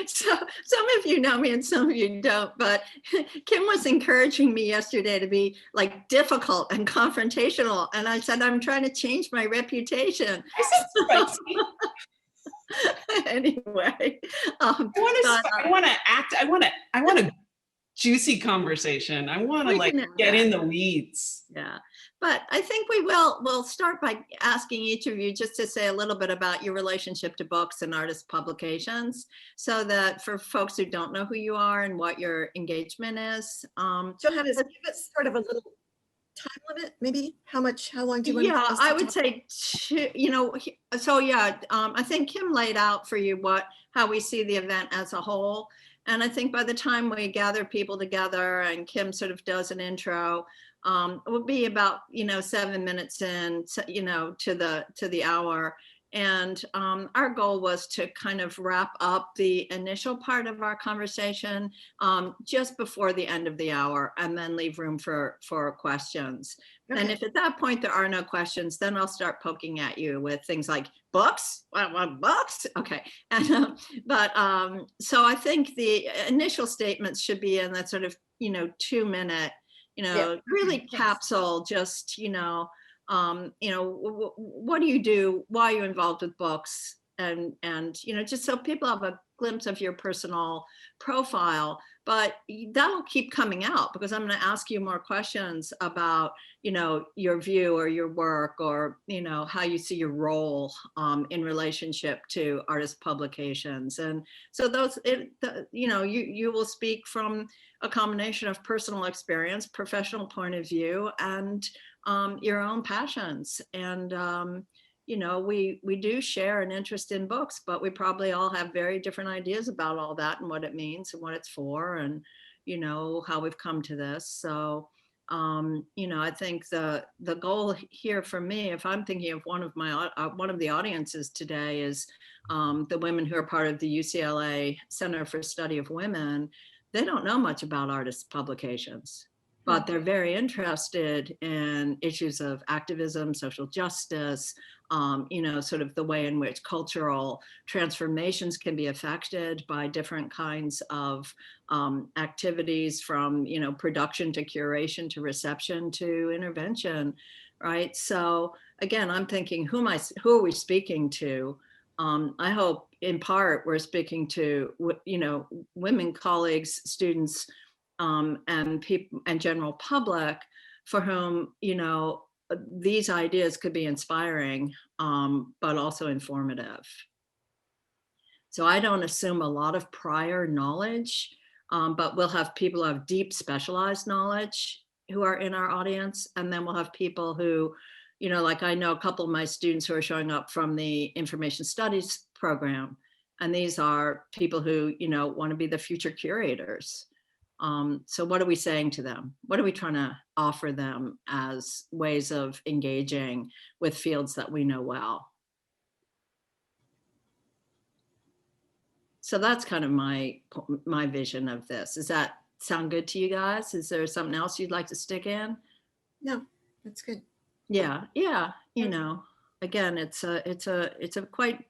So some of you know me and some of you don't, but Kim was encouraging me yesterday to be like difficult and confrontational. And I said, I'm trying to change my reputation. I said spicy. Anyway. I want a juicy conversation. I want to like get in the weeds. Yeah, but I think we'll start by asking each of you just to say a little bit about your relationship to books and artist publications, so that for folks who don't know who you are and what your engagement is. Johanna, give us sort of a little time limit, maybe? How long do you want to I would say, I think Kim laid out for you how we see the event as a whole. And I think by the time we gather people together and Kim sort of does an intro, it will be about, 7 minutes in, to the hour. And our goal was to kind of wrap up the initial part of our conversation just before the end of the hour, and then leave room for questions. Okay. And if at that point there are no questions, then I'll start poking at you with things like books. What books? Okay. And so I think the initial statements should be in that sort of 2 minute, really capsule. Just what do you do? Why are you involved with books? And just so people have a glimpse of your personal profile. But that'll keep coming out, because I'm going to ask you more questions about, your view or your work, or, how you see your role in relationship to artist publications. And so you will speak from a combination of personal experience, professional point of view, and your own passions. And we do share an interest in books, but we probably all have very different ideas about all that and what it means and what it's for, and how we've come to this. So I think the goal here for me, if I'm thinking of one of the audiences today, is the women who are part of the UCLA Center for Study of Women. They don't know much about artist publications, but they're very interested in issues of activism, social justice, sort of the way in which cultural transformations can be affected by different kinds of activities, from, production to curation to reception to intervention, right? So again, I'm thinking, who are we speaking to? I hope in part we're speaking to, women colleagues, students, and people and general public, for whom these ideas could be inspiring, but also informative. So I don't assume a lot of prior knowledge, but we'll have people who have deep specialized knowledge who are in our audience, and then we'll have people who, like I know a couple of my students who are showing up from the information studies program, and these are people who want to be the future curators. So what are we saying to them? What are we trying to offer them as ways of engaging with fields that we know well? So that's kind of my vision of this. Does that sound good to you guys? Is there something else you'd like to stick in? No, that's good. Yeah. Again, it's a quite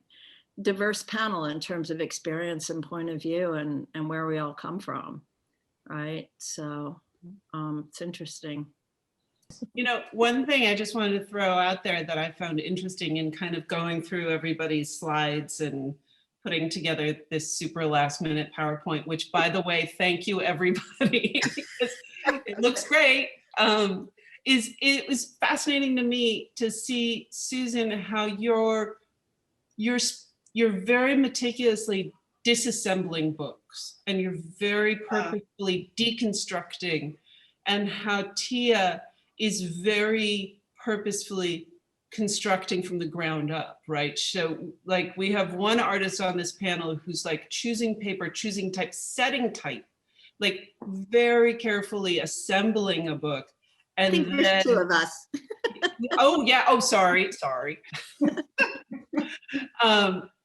diverse panel in terms of experience and point of view, and where we all come from. Right. So it's interesting. One thing I just wanted to throw out there that I found interesting in kind of going through everybody's slides and putting together this super last minute PowerPoint, which, by the way, thank you everybody. It looks great. It was fascinating to me to see, Susan, how you're very meticulously disassembling books, and you're very purposefully deconstructing, and how Tia is very purposefully constructing from the ground up, right? So like we have one artist on this panel who's like choosing paper, choosing type, setting type, like very carefully assembling a book. And I think there's two of us. Oh yeah, oh sorry.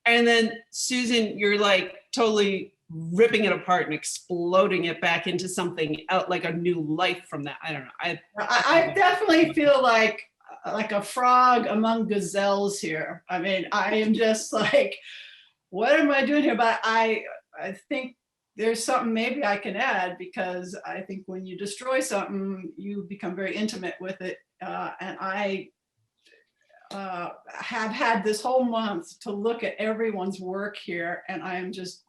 And then Susan, you're like totally ripping it apart and exploding it back into something out, like a new life from that. I don't know. I definitely feel like a frog among gazelles here. I mean, I am just like, what am I doing here? But I I think there's something maybe I can add, because I think when you destroy something, you become very intimate with it. And I have had this whole month to look at everyone's work here, and I am just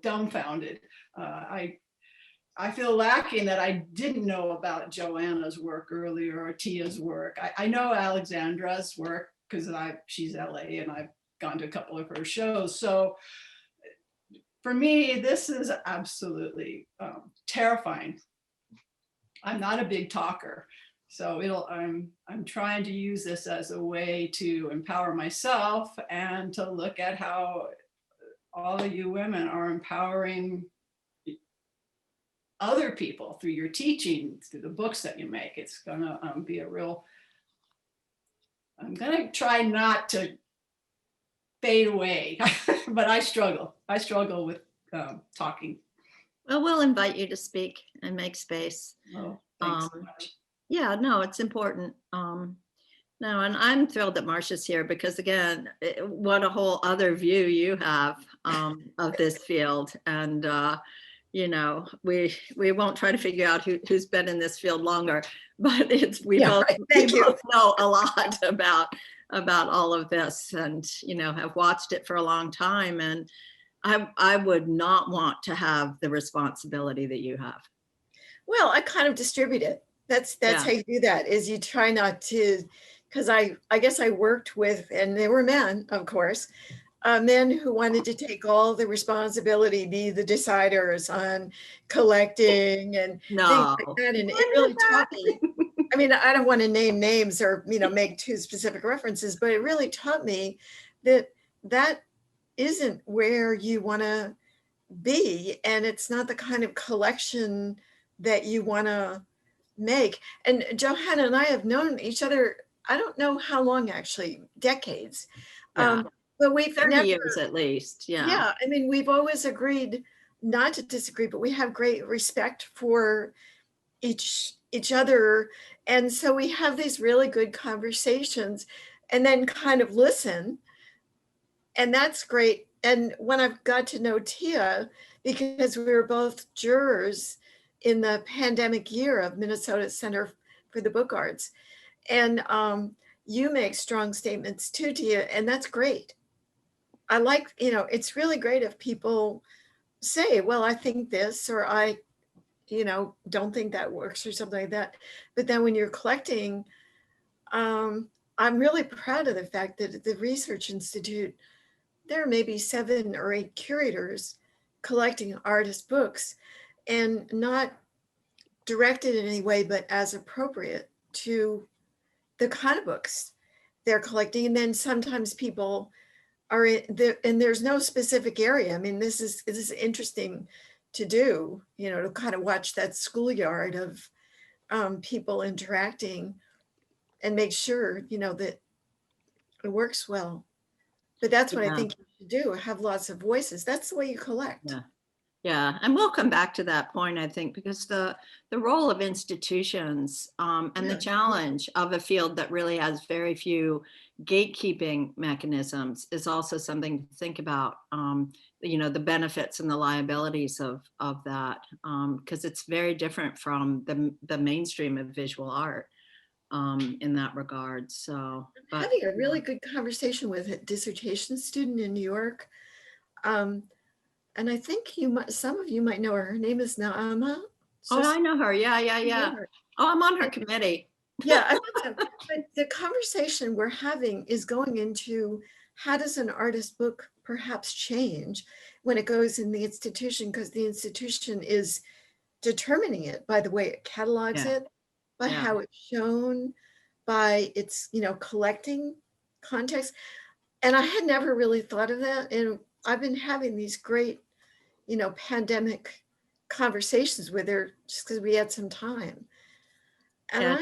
dumbfounded. I feel lacking that I didn't know about Johanna's work earlier, or Tia's work. I know Alexandra's work because she's LA and I've gone to a couple of her shows. So for me, this is absolutely terrifying. I'm not a big talker, so I'm trying to use this as a way to empower myself and to look at how all of you women are empowering other people through your teaching, through the books that you make. It's gonna be a real, I'm gonna try not to fade away, but I struggle with talking. Well, we'll invite you to speak and make space. Oh, thanks so much. Yeah, no, it's important. No, and I'm thrilled that Marcia's here because, again, what a whole other view you have of this field. And you know, we won't try to figure out who's been in this field longer, but we both know a lot about all of this, and you know, have watched it for a long time. And I would not want to have the responsibility that you have. Well, I kind of distribute it. That's how you do that, is you try not to, because I guess I worked with, and they were men, of course, men who wanted to take all the responsibility, be the deciders on collecting and things like that. And it really taught me, I mean, I don't want to name names or, you know, make too specific references, but it really taught me that isn't where you want to be. And it's not the kind of collection that you want to make. And Johanna and I have known each other, I don't know how long, actually, decades. But we've 30 years at least. Yeah. I mean, we've always agreed not to disagree, but we have great respect for each other. And so we have these really good conversations and then kind of listen. And that's great. And when I've got to know Tia, because we were both jurors in the pandemic year of Minnesota Center for the Book Arts. And you make strong statements too, Tia, and that's great. I like, you know, it's really great if people say, well, I think this, or I, you know, don't think that works, or something like that. But then when you're collecting, I'm really proud of the fact that at the Research Institute, there are maybe 7 or 8 curators collecting artist books, and not directed in any way, but as appropriate to the kind of books they're collecting. And then sometimes people are in there, and there's no specific area. I mean, this is interesting to do, you know, to kind of watch that schoolyard of people interacting and make sure, you know, that it works well. But that's what I think you should do, have lots of voices. That's the way you collect. Yeah, and we'll come back to that point, I think, because the role of institutions and the challenge of a field that really has very few gatekeeping mechanisms is also something to think about. You know, the benefits and the liabilities of that, because it's very different from the mainstream of visual art in that regard. So, I'm having a really good conversation with a dissertation student in New York. And I think some of you might know her. Her name is Naama. I know her. Yeah. Oh, I'm on her committee. Yeah, but the conversation we're having is going into how does an artist book perhaps change when it goes in the institution, because the institution is determining it by the way it catalogs it, by how it's shown, by its, you know, collecting context. And I had never really thought of that. And I've been having these great, you know, pandemic conversations with her just because we had some time. And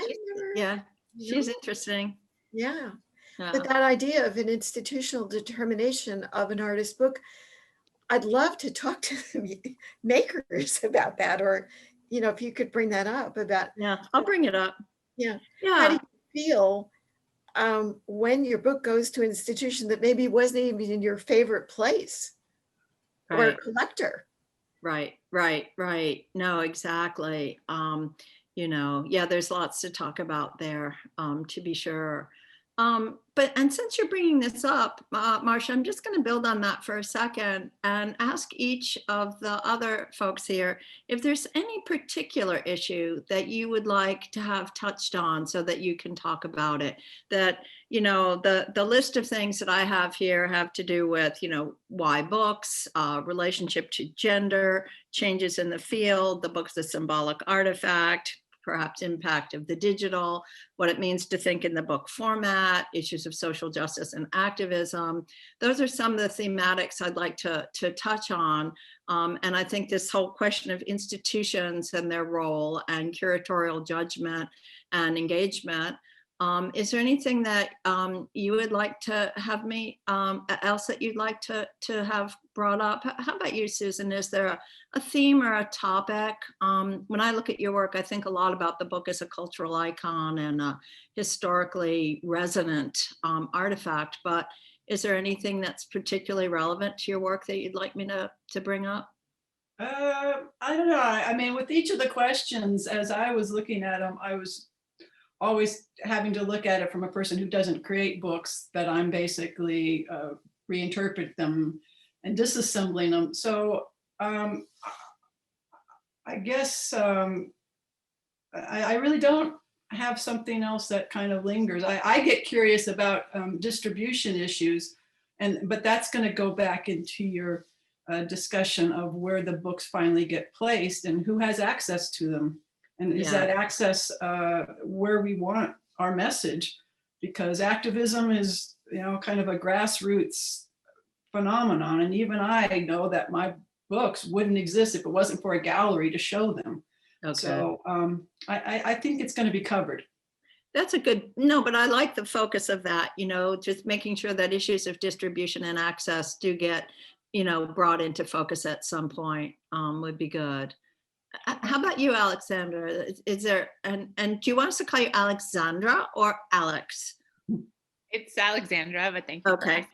she's interesting. Yeah. But that idea of an institutional determination of an artist book, I'd love to talk to the makers about that, or, you know, if you could bring that up about. Yeah, I'll bring it up. Yeah. How do you feel when your book goes to an institution that maybe wasn't even in your favorite place? or a Right. collector. Right, right, right. No, exactly. You know, yeah, there's lots to talk about there, to be sure. And since you're bringing this up, Marcia, I'm just going to build on that for a second and ask each of the other folks here if there's any particular issue that you would like to have touched on so that you can talk about it. That, you know, the list of things that I have here have to do with, you know, why books, relationship to gender, changes in the field, the book's a symbolic artifact, perhaps impact of the digital, what it means to think in the book format, issues of social justice and activism. Those are some of the thematics I'd like to touch on. And I think this whole question of institutions and their role and curatorial judgment and engagement. Is there anything that you would like to have me, else that you'd like to have brought up? How about you, Susan? Is there a theme or a topic? When I look at your work, I think a lot about the book as a cultural icon and a historically resonant artifact, but is there anything that's particularly relevant to your work that you'd like me to bring up? I don't know. I mean, with each of the questions, as I was looking at them, I was always having to look at it from a person who doesn't create books, that I'm basically reinterpret them and disassembling them. So I guess I really don't have something else that kind of lingers. I get curious about distribution issues, but that's going to go back into your discussion of where the books finally get placed and who has access to them. And is that access where we want our message? Because activism is, you know, kind of a grassroots phenomenon. And even I know that my books wouldn't exist if it wasn't for a gallery to show them. Okay. So I think it's going to be covered. That's a good, no, but I like the focus of that, you know, just making sure that issues of distribution and access do get, you know, brought into focus at some point would be good. How about you, Alexandra? Is there, and do you want us to call you Alexandra or Alex? It's Alexandra, but thank you. Okay.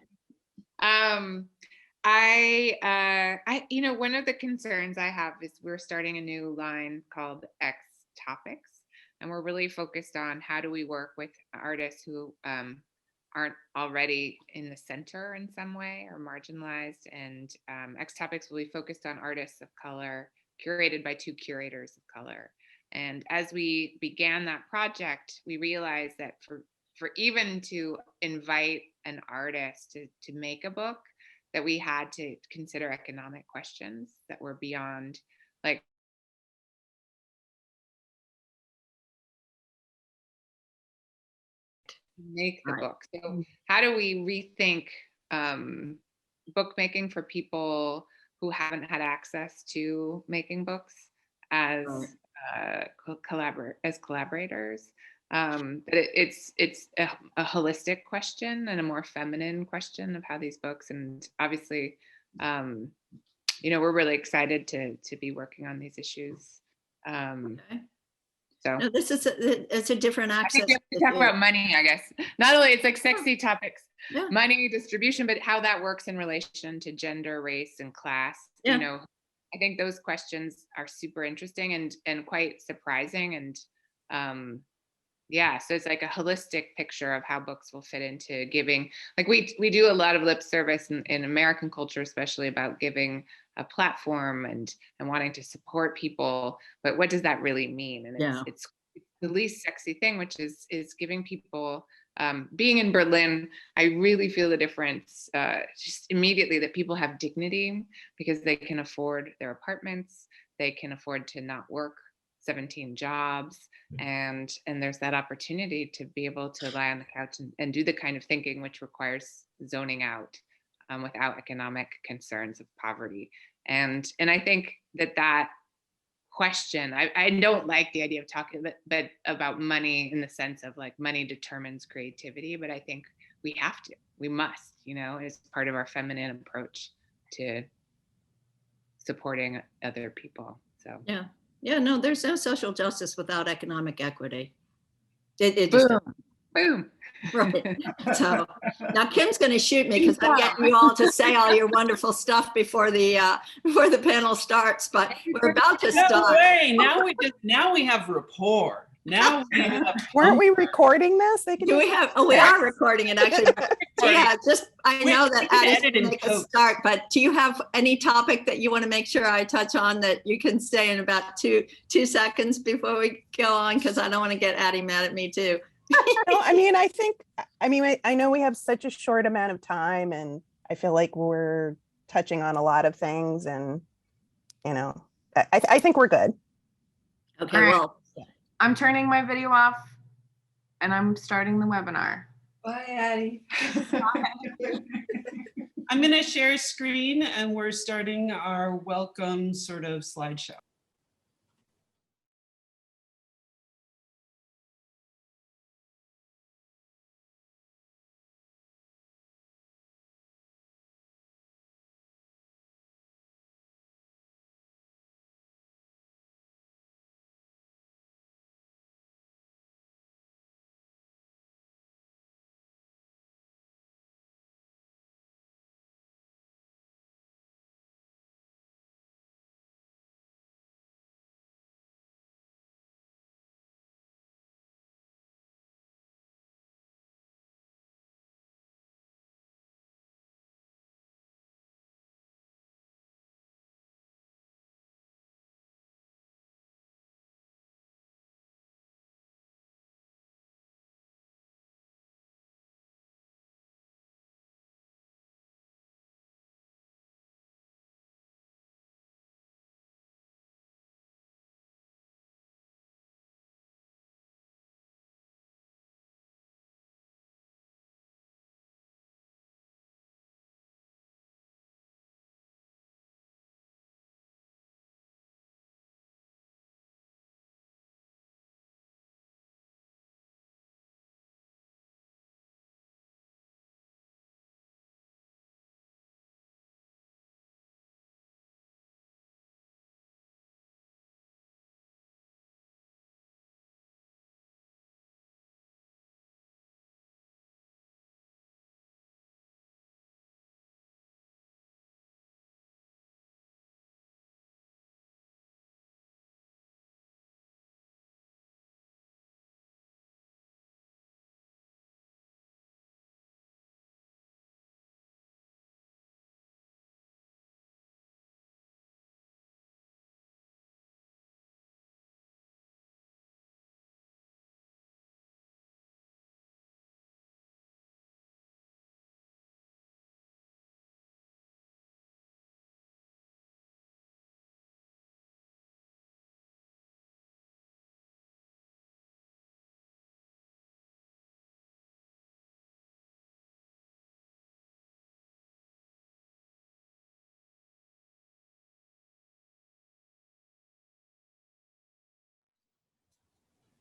You know, one of the concerns I have is we're starting a new line called X Topics, and we're really focused on how do we work with artists who aren't already in the center in some way or marginalized. And X Topics will be focused on artists of color, curated by 2 curators of color. And as we began that project, we realized that for even to invite an artist to make a book, that we had to consider economic questions that were beyond, like, make the book. So how do we rethink bookmaking for people who haven't had access to making books as collaborators? It's a holistic question and a more feminine question of how these books, and obviously, you know, we're really excited to be working on these issues. Okay. So no, this is it's a different access. I think we have to talk about money, I guess. Not only it's like sexy topics, yeah. Money, distribution, but how that works in relation to gender, race, and class. Yeah. You know, I think those questions are super interesting and quite surprising. And yeah, so it's like a holistic picture of how books will fit into giving. Like we do a lot of lip service in American culture, especially about giving a platform and wanting to support people. But what does that really mean? And it's the least sexy thing, which is giving people, being in Berlin, I really feel the difference just immediately, that people have dignity because they can afford their apartments, they can afford to not work 17 jobs, and there's that opportunity to be able to lie on the couch and do the kind of thinking which requires zoning out without economic concerns of poverty. And I think that question, I don't like the idea of talking but about money in the sense of like money determines creativity, but I think we must, you know, as part of our feminine approach to supporting other people. So yeah, no, there's no social justice without economic equity. Boom. Right. So now Kim's going to shoot me because I'm getting you all to say all your wonderful stuff before the panel starts, but we're about to No start. way. Now we have rapport. Now we have Weren't we recording this? They Do we have, we are recording it actually. Yeah, I know that Addie's going to make us start, but do you have any topic that you want to make sure I touch on that you can say in about two seconds before we go on? Because I don't want to get Addie mad at me too. No, I know we have such a short amount of time, and I feel like we're touching on a lot of things, and I think we're good. Okay, All right. well, I'm turning my video off and I'm starting the webinar. Bye, Addie. I'm going to share a screen and we're starting our welcome sort of slideshow.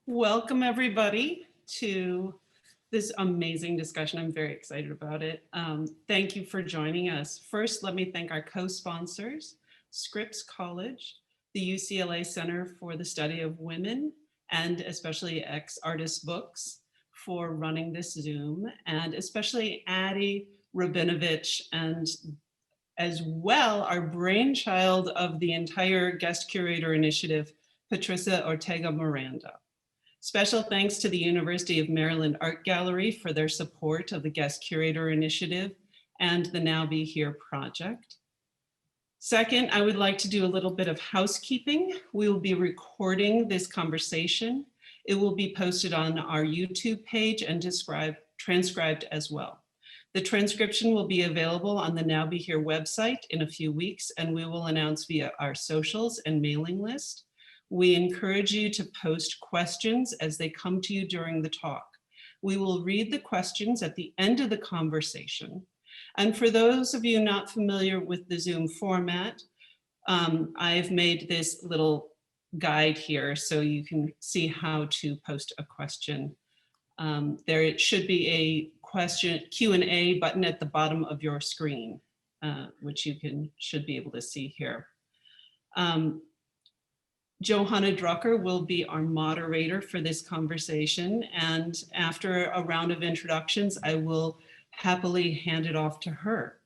Welcome everybody to this amazing discussion. I'm very excited about it. Thank you for joining us. First, let me thank our co-sponsors, Scripps College, the UCLA Center for the Study of Women, and especially Ex-Artist Books for running this Zoom, and especially Addie Rabinovich, and as well our brainchild of the entire guest curator initiative, Patricia Ortega Miranda. Special thanks to the University of Maryland Art Gallery for their support of the Guest Curator Initiative and the Now Be Here project. Second, I would like to do a little bit of housekeeping. We will be recording this conversation. It will be posted on our YouTube page and transcribed as well. The transcription will be available on the Now Be Here website in a few weeks, and we will announce via our socials and mailing list. We encourage you to post questions as they come to you during the talk. We will read the questions at the end of the conversation. And for those of you not familiar with the Zoom format, I've made this little guide here so you can see how to post a question. There should be a question Q&A button at the bottom of your screen, which you should be able to see here. Johanna Drucker will be our moderator for this conversation. And after a round of introductions, I will happily hand it off to her.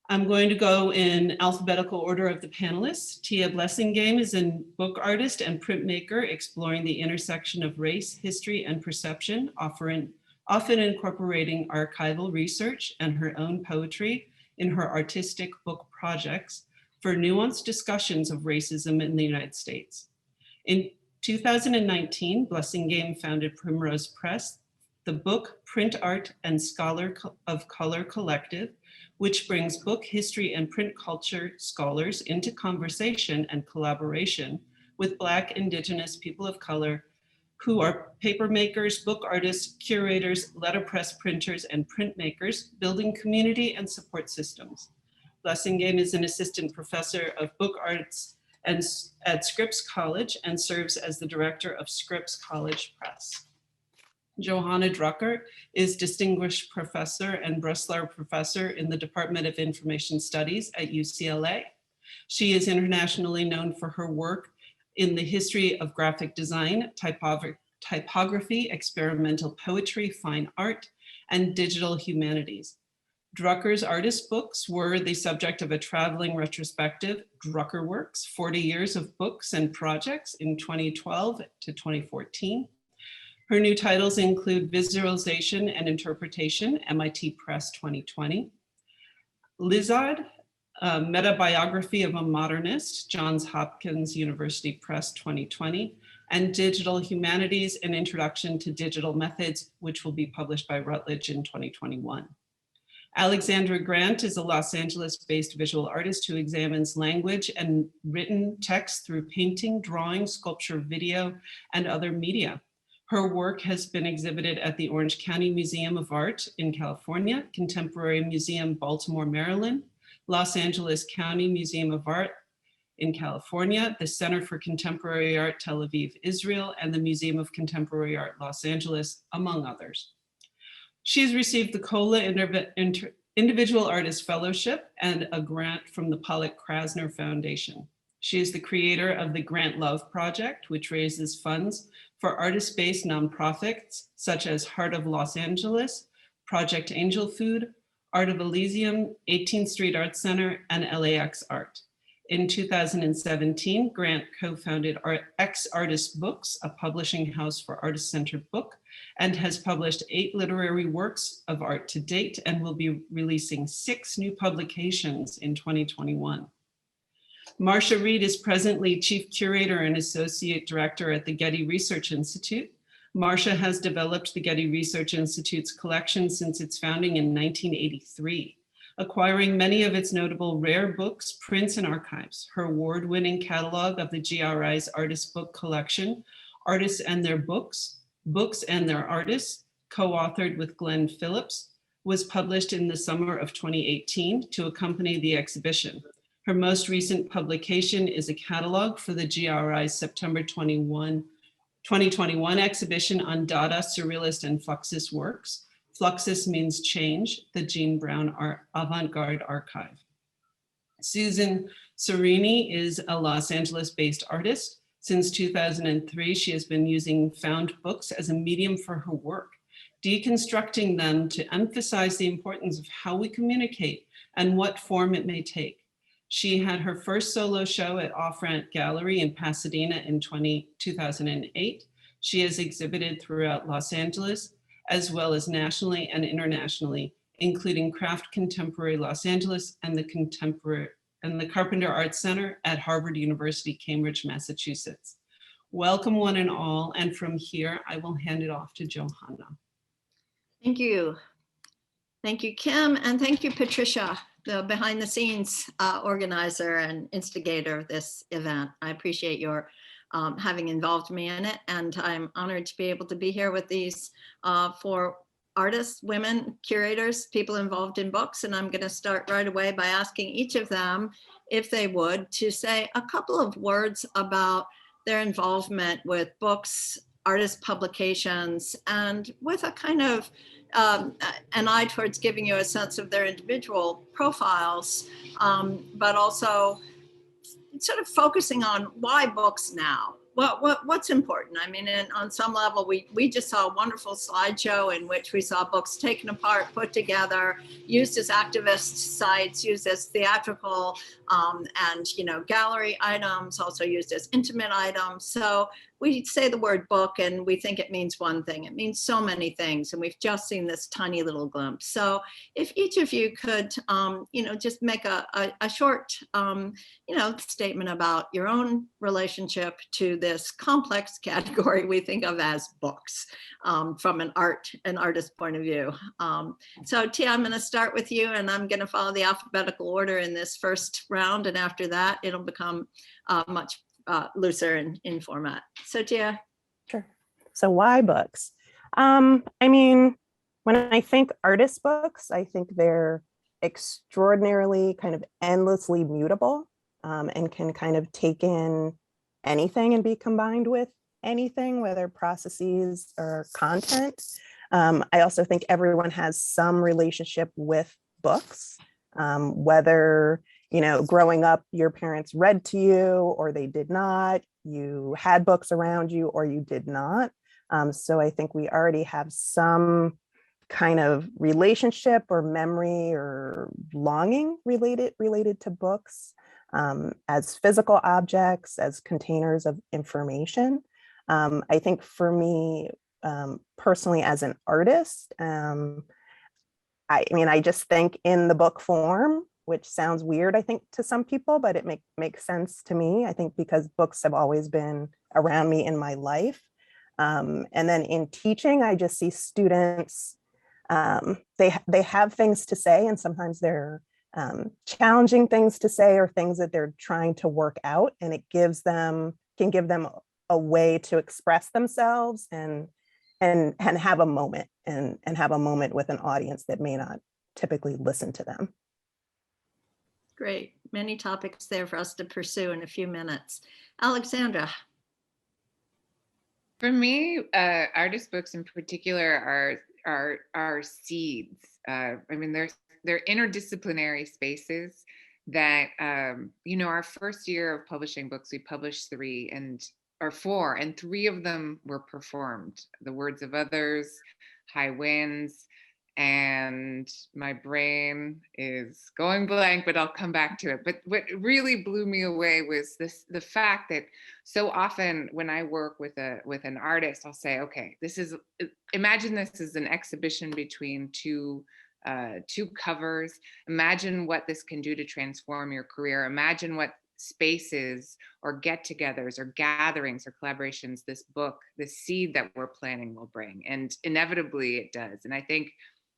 I'm going to go in alphabetical order of the panelists. Tia Blassingame is a book artist and printmaker exploring the intersection of race, history, and perception, often incorporating archival research and her own poetry in her artistic book projects for nuanced discussions of racism in the United States. In 2019, Blassingame founded Primrose Press, the book, Print Art and Scholar of Color Collective, which brings book history and print culture scholars into conversation and collaboration with Black, Indigenous, people of color, who are paper makers, book artists, curators, letterpress printers, and printmakers, building community and support systems. Blassingame is an assistant professor of book arts at Scripps College and serves as the director of Scripps College Press. Johanna Drucker is Distinguished Professor and Bressler Professor in the Department of Information Studies at UCLA. She is internationally known for her work in the history of graphic design, typography, experimental poetry, fine art, and digital humanities. Drucker's artist books were the subject of a traveling retrospective, Drucker Works, 40 Years of Books and Projects in 2012 to 2014. Her new titles include Visualization and Interpretation, MIT Press 2020. Lizard, Metabiography of a Modernist, Johns Hopkins University Press 2020, and Digital Humanities, An Introduction to Digital Methods, which will be published by Routledge in 2021. Alexandra Grant is a Los Angeles-based visual artist who examines language and written text through painting, drawing, sculpture, video, and other media. Her work has been exhibited at the Orange County Museum of Art in California, Contemporary Museum, Baltimore, Maryland, Los Angeles County Museum of Art in California, the Center for Contemporary Art, Tel Aviv, Israel, and the Museum of Contemporary Art, Los Angeles, among others. She's received the COLA Individual Artist Fellowship and a grant from the Pollock Krasner Foundation. She is the creator of the Grant Love Project, which raises funds for artist-based nonprofits such as Heart of Los Angeles, Project Angel Food, Art of Elysium, 18th Street Art Center, and LAX Art. In 2017, Grant co-founded X Artist Books, a publishing house for artist-centered book, and has published 8 literary works of art to date and will be releasing 6 new publications in 2021. Marcia Reed is presently Chief Curator and Associate Director at the Getty Research Institute. Marcia has developed the Getty Research Institute's collection since its founding in 1983, acquiring many of its notable rare books, prints, and archives. Her award-winning catalog of the GRI's artist book collection, Artists and Their Books, Books and Their Artists, co-authored with Glenn Phillips, was published in the summer of 2018 to accompany the exhibition. Her most recent publication is a catalog for the GRI's September 2021 exhibition on Dada, Surrealist, and Fluxus works. Fluxus means change, the Jean Brown Avant-Garde Archive. Susan Sironi is a Los Angeles-based artist. Since 2003, she has been using found books as a medium for her work, deconstructing them to emphasize the importance of how we communicate and what form it may take. She had her first solo show at Off-Ramp Gallery in Pasadena in 2008. She has exhibited throughout Los Angeles, as well as nationally and internationally, including Craft Contemporary Los Angeles and the Carpenter Art Center at Harvard University, Cambridge, Massachusetts. Welcome one and all, and from here, I will hand it off to Johanna. Thank you. Thank you, Kim, and thank you, Patricia, the behind the scenes organizer and instigator of this event. I appreciate your having involved me in it, and I'm honored to be able to be here with these 4 artists, women, curators, people involved in books, and I'm going to start right away by asking each of them, if they would, to say a couple of words about their involvement with books, artist publications, and with a kind of an eye towards giving you a sense of their individual profiles, but also sort of focusing on why books now. What's important? I mean, and on some level, we just saw a wonderful slideshow in which we saw books taken apart, put together, used as activist sites, used as theatrical and, you know, gallery items, also used as intimate items. So we say the word book and we think it means one thing. It means so many things. And we've just seen this tiny little glimpse. So if each of you could, you know, just make a short, you know, statement about your own relationship to this complex category we think of as books from an artist point of view. So Tia, I'm going to start with you and I'm going to follow the alphabetical order in this first round. And after that, it'll become much looser in format. So Tia. Sure. So why books? I mean, when I think artist books, I think they're extraordinarily kind of endlessly mutable and can kind of take in anything and be combined with anything, whether processes or content. I also think everyone has some relationship with books, whether, you know, growing up, your parents read to you or they did not, you had books around you or you did not. So I think we already have some kind of relationship or memory or longing related to books as physical objects, as containers of information. I think for me, personally, as an artist, I mean, I just think in the book form, which sounds weird, I think, to some people, but it makes sense to me. I think because books have always been around me in my life. And then in teaching, I just see students, they have things to say, and sometimes they're challenging things to say or things that they're trying to work out, and it can give them a way to express themselves and have a moment and have a moment with an audience that may not typically listen to them. Great. Many topics there for us to pursue in a few minutes. Alexandra. For me, artist books in particular are seeds. I mean, they're interdisciplinary spaces that, you know, our first year of publishing books, we published 4, and 3 of them were performed. The Words of Others, High Winds, and my brain is going blank, but I'll come back to it. But what really blew me away was the fact that so often when I work with an artist, I'll say, okay, imagine this is an exhibition between two covers. Imagine what this can do to transform your career. Imagine what spaces or get-togethers or gatherings or collaborations this book, the seed that we're planning will bring. And inevitably it does. And I think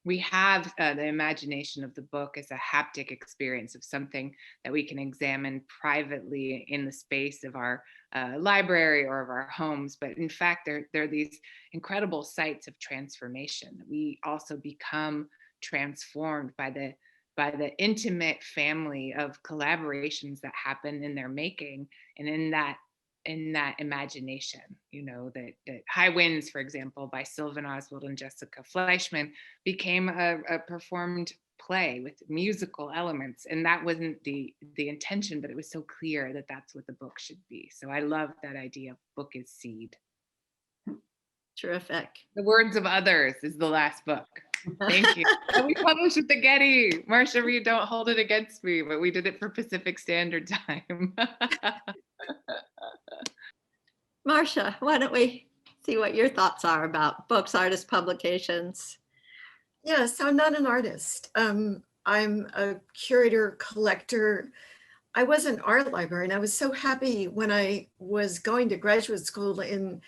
we have the imagination of the book as a haptic experience of something that we can examine privately in the space of our library or of our homes. But in fact, they're these incredible sites of transformation. We also become transformed by the intimate family of collaborations that happen in their making and in that imagination, you know, that High Winds, for example, by Sylvan Oswald and Jessica Fleischman became a performed play with musical elements. And that wasn't the intention, but it was so clear that that's what the book should be. So I love that idea of book as seed. Terrific. The Words of Others is the last book. Thank you. And we published with the Getty. Marcia, don't hold it against me, but we did it for Pacific Standard Time. Marcia, why don't we see what your thoughts are about books, artist publications? Yeah, so I'm not an artist. I'm a curator, collector. I was an art librarian. I was so happy when I was going to graduate school in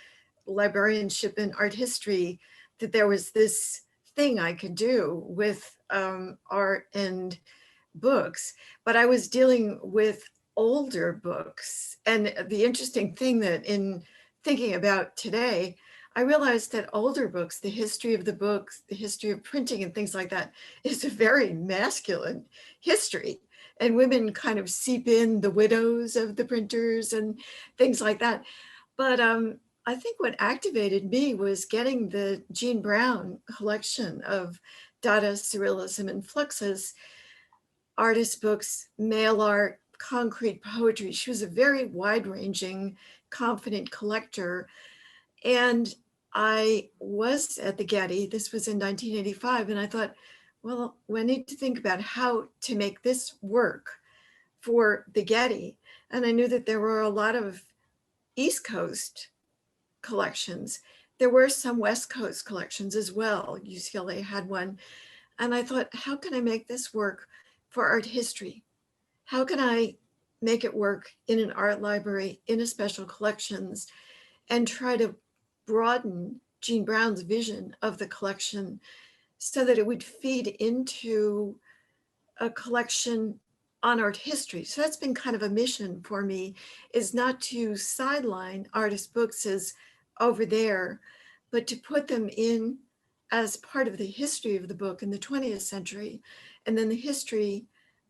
librarianship and art history that there was this thing I could do with art and books, but I was dealing with older books. And the interesting thing that in thinking about today, I realized that older books, the history of the books, the history of printing and things like that is a very masculine history. And women kind of seep in, the widows of the printers and things like that. But I think what activated me was getting the Jean Brown collection of Dada, Surrealism, and Fluxus, artist books, mail art, concrete poetry. She was a very wide-ranging, confident collector. And I was at the Getty, this was in 1985, and I thought, well, I need to think about how to make this work for the Getty. And I knew that there were a lot of East Coast collections. There were some West Coast collections as well. UCLA had one. And I thought, how can I make this work for art history? How can I make it work in an art library, in a special collections, and try to broaden Jean Brown's vision of the collection so that it would feed into a collection on art history. So that's been kind of a mission for me, is not to sideline artist books as over there, but to put them in as part of the history of the book in the 20th century, and then the history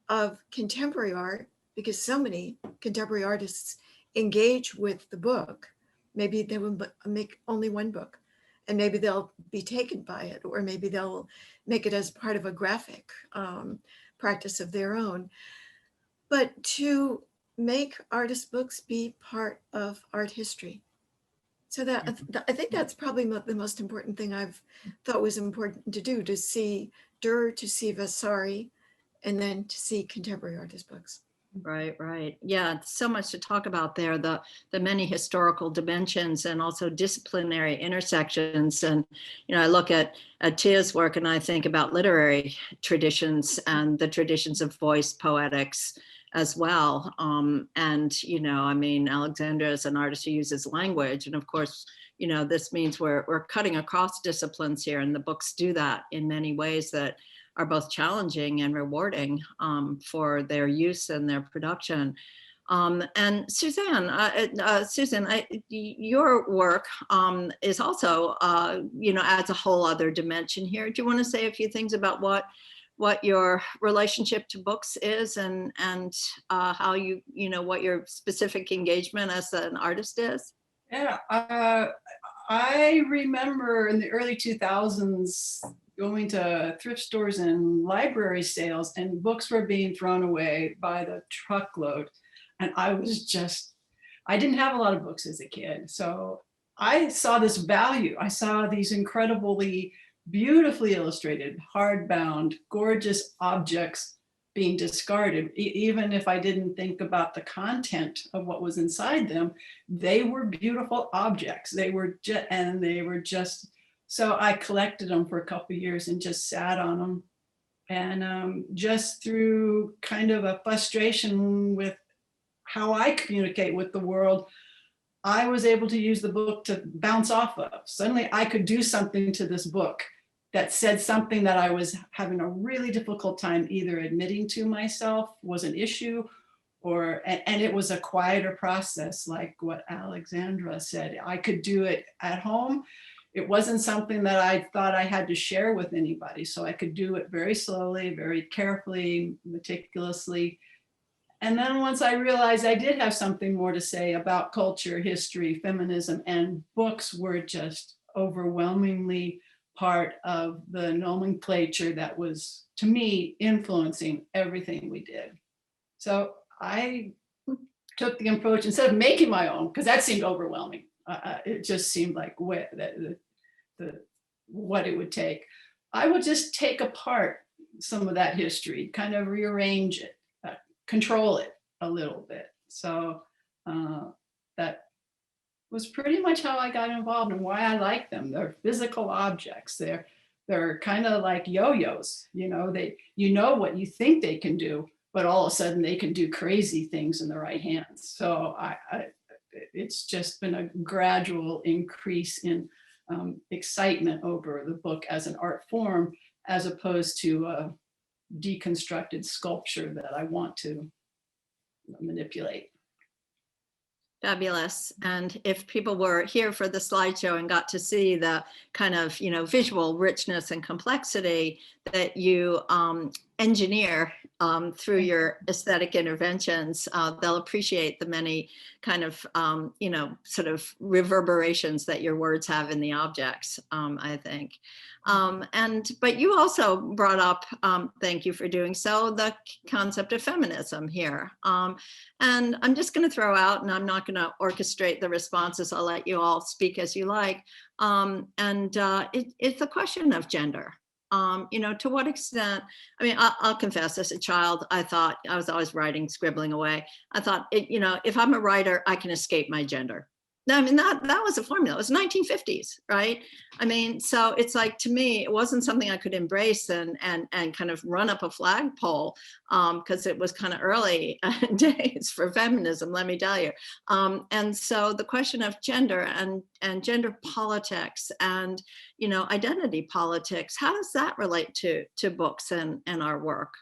of contemporary art, because so many contemporary artists engage with the book. Maybe they will make only one book, and maybe they'll be taken by it, or maybe they'll make it as part of a graphic practice of their own. But to make artist books be part of art history. So that I think that's probably the most important thing I've thought was important to do, to see Durr, to see Vasari, and then to see contemporary artist books. Right. Yeah, so much to talk about there, the many historical dimensions and also disciplinary intersections. And, I look at Tia's work and I think about literary traditions and the traditions of voice poetics as well. Alexandra is an artist who uses language. And of course, this means we're cutting across disciplines here, and the books do that in many ways that are both challenging and rewarding for their use and their production. And Susan, your work is also, adds a whole other dimension here. Do you want to say a few things about what your relationship to books is, and how what your specific engagement as an artist is? Yeah, I remember in the early 2000s going to thrift stores and library sales, and books were being thrown away by the truckload. And I didn't have a lot of books as a kid. So I saw this value. I saw these incredibly beautifully illustrated, hardbound, gorgeous objects being discarded. Even if I didn't think about the content of what was inside them, they were beautiful objects. They were just, so I collected them for a couple of years and just sat on them. And just through kind of a frustration with how I communicate with the world, I was able to use the book to bounce off of. Suddenly I could do something to this book that said something that I was having a really difficult time either admitting to myself was an issue, and it was a quieter process, like what Alexandra said. I could do it at home. It wasn't something that I thought I had to share with anybody. So I could do it very slowly, very carefully, meticulously. And then once I realized I did have something more to say about culture, history, feminism, and books were just overwhelmingly part of the nomenclature that was, to me, influencing everything we did. So I took the approach, instead of making my own, because that seemed overwhelming. It just seemed like what it would take. I would just take apart some of that history, kind of rearrange it, control it a little bit. So that was pretty much how I got involved and why I like them. They're physical objects. They're kind of like yo-yos. What you think they can do, but all of a sudden they can do crazy things in the right hands. So it's just been a gradual increase in excitement over the book as an art form, as opposed to a deconstructed sculpture that I want to manipulate. Fabulous. And if people were here for the slideshow and got to see the kind of, visual richness and complexity that you engineer through your aesthetic interventions. They'll appreciate the many kind of, you know, sort of reverberations that your words have in the objects, I think. But you also brought up, thank you for doing so, the concept of feminism here. And I'm just going to throw out, and I'm not going to orchestrate the responses. I'll let you all speak as you like. It's a question of gender. You know, to what extent, I mean, I'll confess, as a child, I thought I was always writing, scribbling away. I thought, you know, if I'm a writer, I can escape my gender. I mean, that was a formula. It was 1950s, right? I mean, so it's like, to me, it wasn't something I could embrace and kind of run up a flagpole, because it was kind of early days for feminism, let me tell you. And so the question of gender and gender politics and, you know, identity politics, how does that relate to books and our work?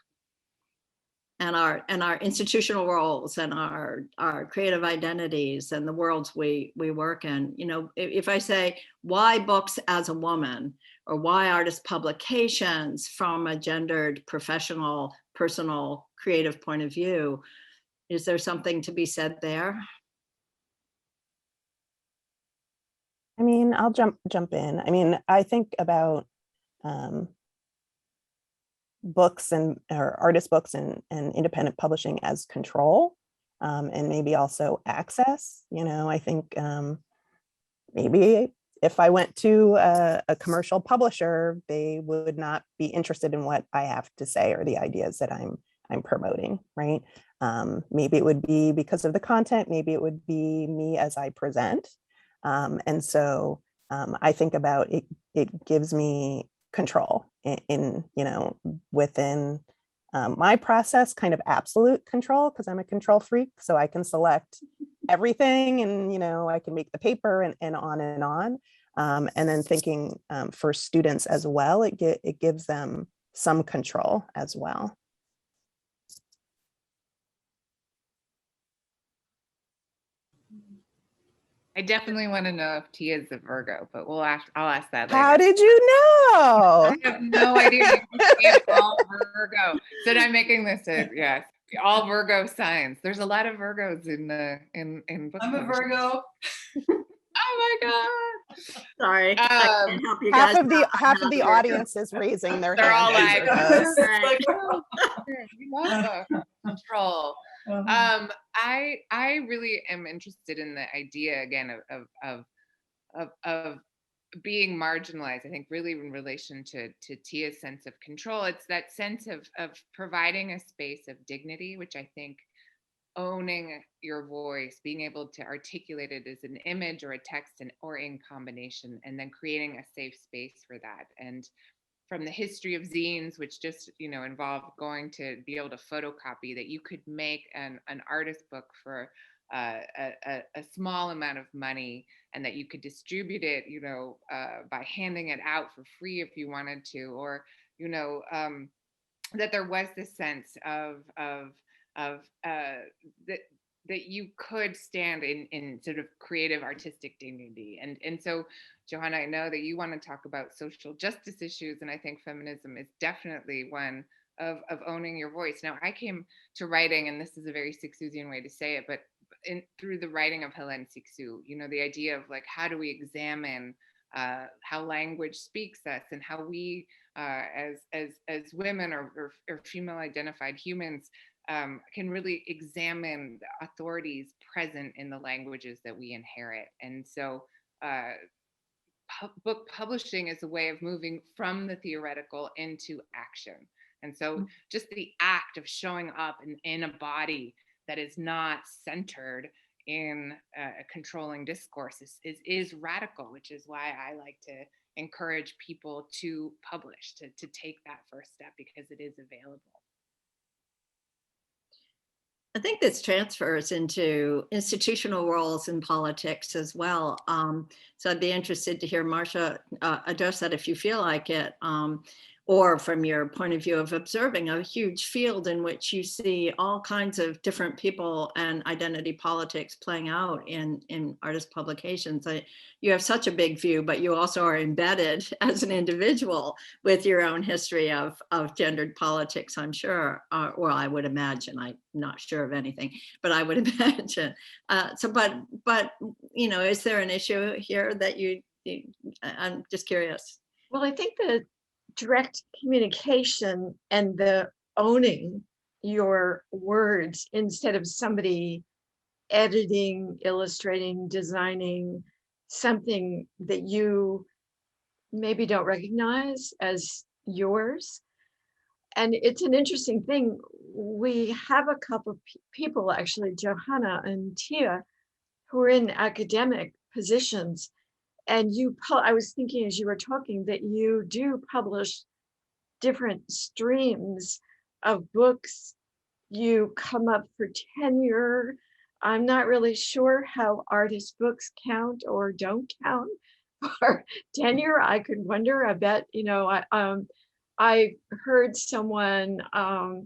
And our institutional roles and our creative identities and the worlds we work in. You know, if I say, why books as a woman, or why artist publications from a gendered, professional, personal, creative point of view, is there something to be said there? I mean, I'll jump in. I mean, I think about books or artist books and independent publishing as control, and maybe also access. You know, I think maybe if I went to a commercial publisher, they would not be interested in what I have to say or the ideas that I'm promoting, right? Maybe it would be because of the content, maybe it would be me as I present. And so I think about it gives me control in you know, within my process, kind of absolute control, because I'm a control freak. So I can select everything, and, you know, I can make the paper and on and on. And then thinking for students as well, it gives them some control as well. I definitely want to know if Tia is a Virgo, but I'll ask that later. How did you know? I have no idea. It's all Virgo. So I'm making this yes, all Virgo signs. There's a lot of Virgos in book. I'm a publishing. Virgo. Oh my God. Sorry, I can't help you guys. Half of the audience is raising their They're all hands. like, we love control. I really am interested in the idea again of being marginalized. I think really in relation to Tia's sense of control, it's that sense of providing a space of dignity, which I think owning your voice, being able to articulate it as an image or a text or in combination, and then creating a safe space for that. And from the history of zines, which just, you know, involved going to be able to photocopy, that you could make an artist book for a small amount of money, and that you could distribute it, you know, by handing it out for free if you wanted to, or, you know, that there was this sense of that you could stand in sort of creative artistic dignity. And so, Johanna, I know that you want to talk about social justice issues, and I think feminism is definitely one of owning your voice. Now, I came to writing, and this is a very Sixusian way to say it, but through the writing of Hélène Cixous, you know, the idea of like, how do we examine how language speaks us, and how we as women or female identified humans can really examine the authorities present in the languages that we inherit. And so book publishing is a way of moving from the theoretical into action. And so just the act of showing up in a body that is not centered in a controlling discourse is radical, which is why I like to encourage people to publish, to take that first step, because it is available. I think this transfers into institutional roles in politics as well. So I'd be interested to hear Marcia address that if you feel like it. or from your point of view of observing a huge field in which you see all kinds of different people and identity politics playing out in artist publications. You have such a big view, but you also are embedded as an individual with your own history of gendered politics, I'm sure, or I would imagine. I'm not sure of anything, but I would imagine. But you know, is there an issue here that I'm just curious. Well, I think the direct communication and the owning your words instead of somebody editing, illustrating, designing something that you maybe don't recognize as yours. And it's an interesting thing. We have a couple of people, actually, Johanna and Tia, who are in academic positions. And I was thinking as you were talking that you do publish different streams of books. You come up for tenure. I'm not really sure how artist books count or don't count for tenure. I could wonder. I bet, you know, I heard someone I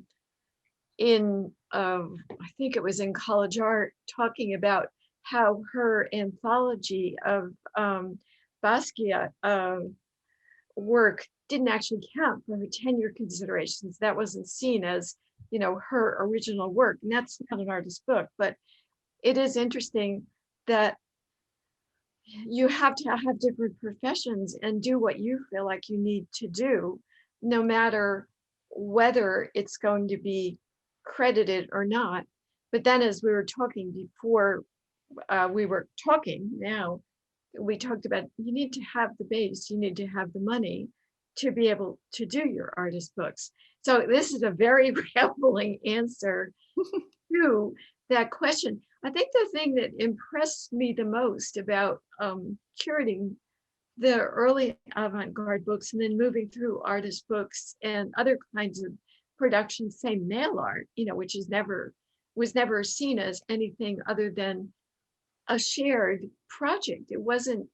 think it was in College Art, talking about how her anthology of Basquiat work didn't actually count for her tenure considerations. That wasn't seen as, you know, her original work. And that's not an artist book, but it is interesting that you have to have different professions and do what you feel like you need to do, no matter whether it's going to be credited or not. But then, as we were talking before, we talked about you need to have the base, you need to have the money to be able to do your artist books. So this is a very rambling answer to that question. I think the thing that impressed me the most about curating the early avant-garde books and then moving through artist books and other kinds of productions, say mail art, you know, which was never seen as anything other than a shared project. It wasn't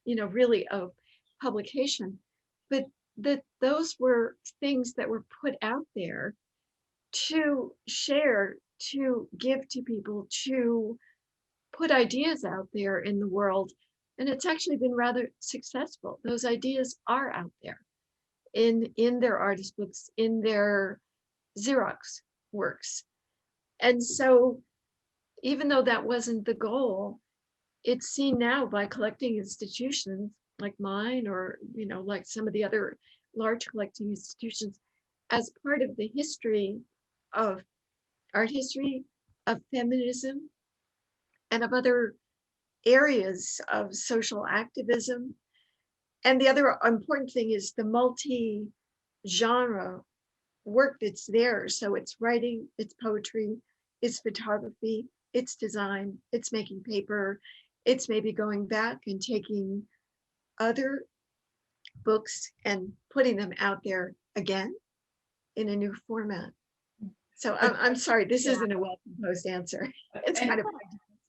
really a publication, but that those were things that were put out there to share, to give to people, to put ideas out there in the world. And it's actually been rather successful. Those ideas are out there in their artist books, in their Xerox works. And so even though that wasn't the goal, it's seen now by collecting institutions like mine, or, you know, like some of the other large collecting institutions, as part of the history of art history, of feminism, and of other areas of social activism. And the other important thing is the multi-genre work that's there. So it's writing, it's poetry, it's photography, it's design, it's making paper, it's maybe going back and taking other books and putting them out there again in a new format. So I'm sorry, this isn't a well-composed answer. It's kind of.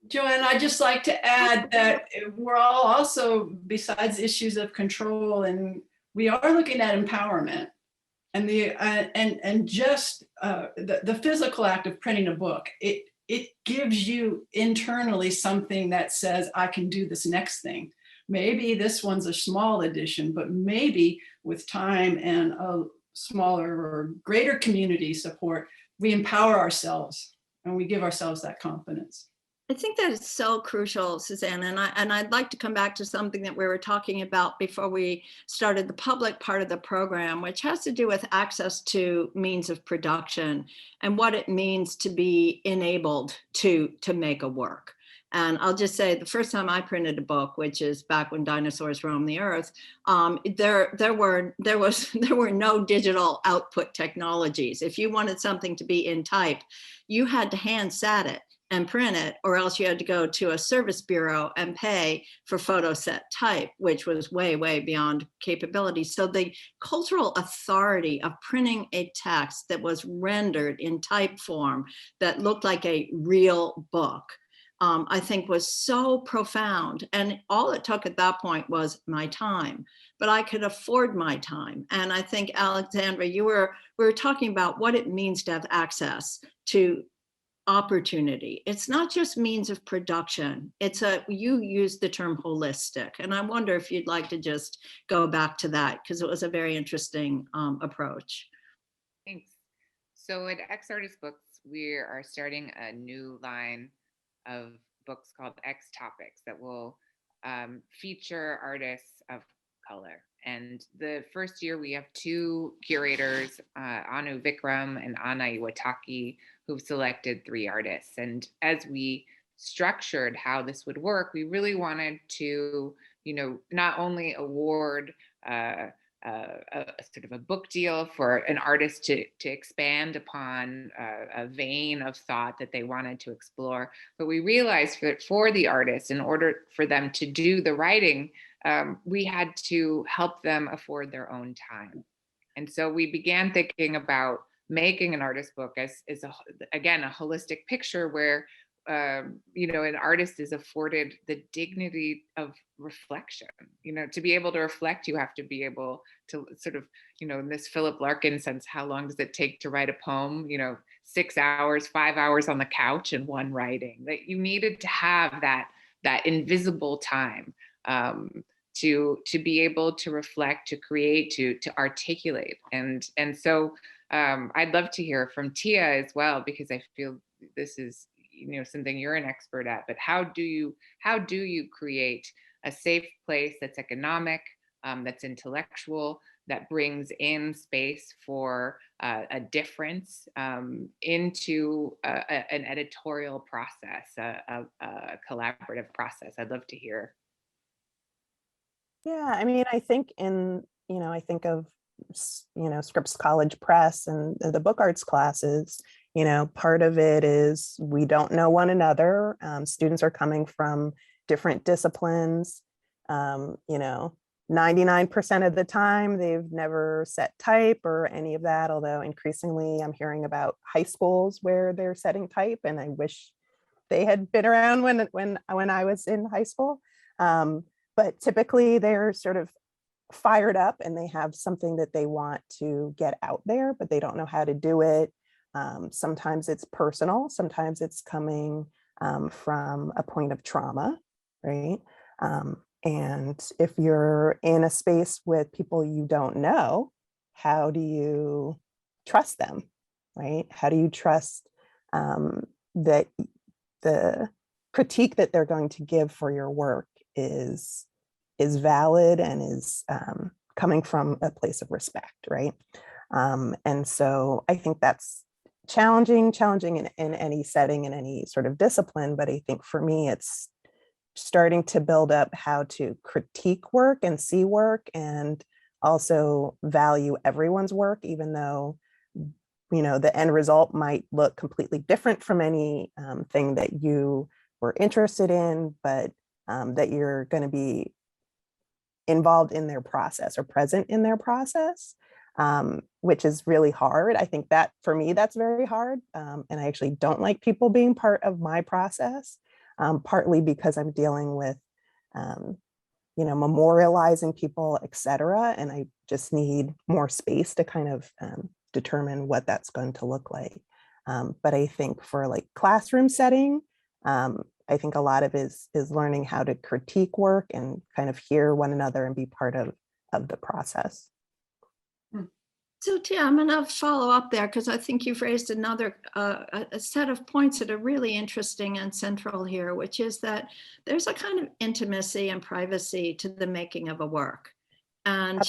Joanne, I'd just like to add that we're all also, besides issues of control, and we are looking at empowerment and the physical act of printing a book. It gives you internally something that says, I can do this next thing. Maybe this one's a small edition, but maybe with time and a smaller or greater community support, we empower ourselves and we give ourselves that confidence. I think that is so crucial, Suzanne, and I'd like to come back to something that we were talking about before we started the public part of the program, which has to do with access to means of production and what it means to be enabled to make a work. And I'll just say, the first time I printed a book, which is back when dinosaurs roamed the earth, there were no digital output technologies. If you wanted something to be in type, you had to hand sat it and print it, or else you had to go to a service bureau and pay for photoset type, which was way, way beyond capability. So the cultural authority of printing a text that was rendered in type form that looked like a real book I think was so profound. And all it took at that point was my time, but I could afford my time. And I think, Alexandra, we were talking about what it means to have access to opportunity. It's not just means of production. You used the term holistic. And I wonder if you'd like to just go back to that, because it was a very interesting approach. Thanks. So at X Artist Books, we are starting a new line of books called X Topics that will feature artists of color. And the first year we have 2 curators, Anu Vikram and Anna Iwataki, who've selected 3 artists. And as we structured how this would work, we really wanted to, not only award a sort of a book deal for an artist to expand upon a vein of thought that they wanted to explore, but we realized that for the artist, in order for them to do the writing, we had to help them afford their own time. And so we began thinking about making an artist book as again, a holistic picture where an artist is afforded the dignity of reflection. To be able to reflect, you have to be able to sort of, in this Philip Larkin sense, how long does it take to write a poem? 6 hours, 5 hours on the couch and one writing. That you needed to have that invisible time to be able to reflect, to create, to articulate. And so I'd love to hear from Tia as well, because I feel this is something you're an expert at. But how do you create a safe place that's economic, that's intellectual, that brings in space for a difference into an editorial process, a collaborative process? I'd love to hear. Yeah, I mean, I think I think of, Scripps College Press and the book arts classes, part of it is we don't know one another. Students are coming from different disciplines. 99% of the time, they've never set type or any of that, although increasingly I'm hearing about high schools where they're setting type, and I wish they had been around when I was in high school. But typically they're sort of fired up and they have something that they want to get out there, but they don't know how to do it. Sometimes it's personal, sometimes it's coming from a point of trauma, right? And if you're in a space with people you don't know, how do you trust them, right? How do you trust that the critique that they're going to give for your work is valid and is coming from a place of respect, right? And so I think that's challenging in any setting, in any sort of discipline. But I think for me, it's starting to build up how to critique work and see work and also value everyone's work, even though, the end result might look completely different from any thing that you were interested in, but that you're going to be involved in their process or present in their process, which is really hard. I think that for me, that's very hard. And I actually don't like people being part of my process, partly because I'm dealing with, memorializing people, et cetera. And I just need more space to kind of determine what that's going to look like. But I think for like classroom setting, I think a lot of it is learning how to critique work and kind of hear one another and be part of the process. So Tia, I'm going to follow up there because I think you've raised another a set of points that are really interesting and central here, which is that there's a kind of intimacy and privacy to the making of a work. And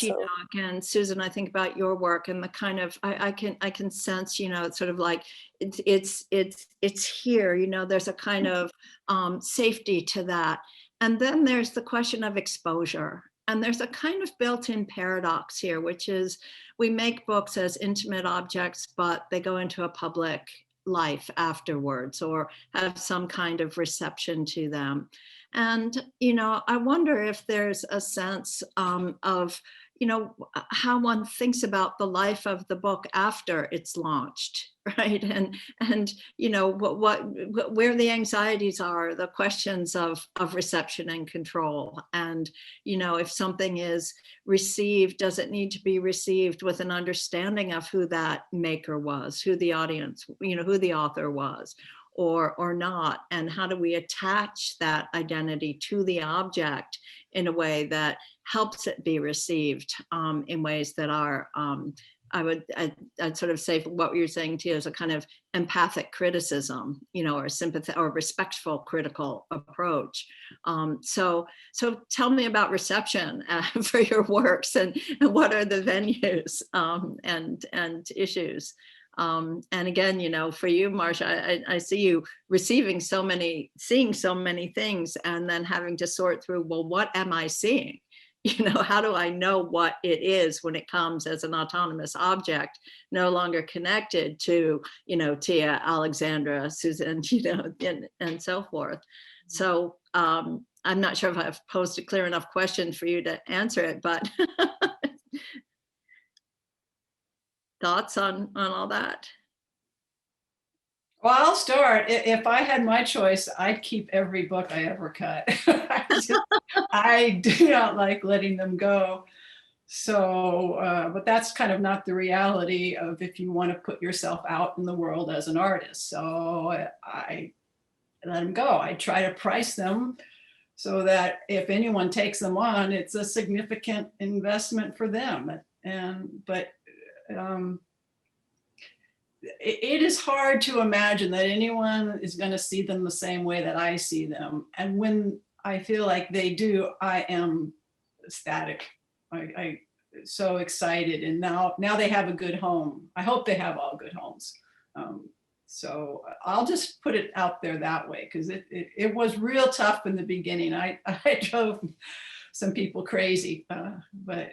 again, Susan, I think about your work and the kind of I can sense, it's sort of like it's here, there's a kind of safety to that. And then there's the question of exposure. And there's a kind of built-in paradox here, which is we make books as intimate objects, but they go into a public life afterwards or have some kind of reception to them. And, I wonder if there's a sense of, how one thinks about the life of the book after it's launched, right? And where the anxieties are, the questions of reception and control. And, if something is received, does it need to be received with an understanding of who that maker was, who the audience, who the author was, or not? And how do we attach that identity to the object in a way that helps it be received in ways that are, I'd sort of say what you're saying, Tia, is a kind of empathic criticism, or sympathetic or respectful critical approach. So tell me about reception for your works, and what are the venues and issues. And again, for you, Marcia, I see you seeing so many things, and then having to sort through, well, what am I seeing? How do I know what it is when it comes as an autonomous object, no longer connected to, Tia, Alexandra, Susan, and so forth. So I'm not sure if I've posed a clear enough question for you to answer it, but thoughts on all that? Well, I'll start. If I had my choice, I'd keep every book I ever cut. I do not like letting them go. So, but that's kind of not the reality of if you want to put yourself out in the world as an artist. So I let them go. I try to price them so that if anyone takes them on, it's a significant investment for them. But it is hard to imagine that anyone is going to see them the same way that I see them. And when I feel like they do, I am ecstatic. I so excited. And now they have a good home. I hope they have all good homes. So I'll just put it out there that way, because it was real tough in the beginning. I drove some people crazy, but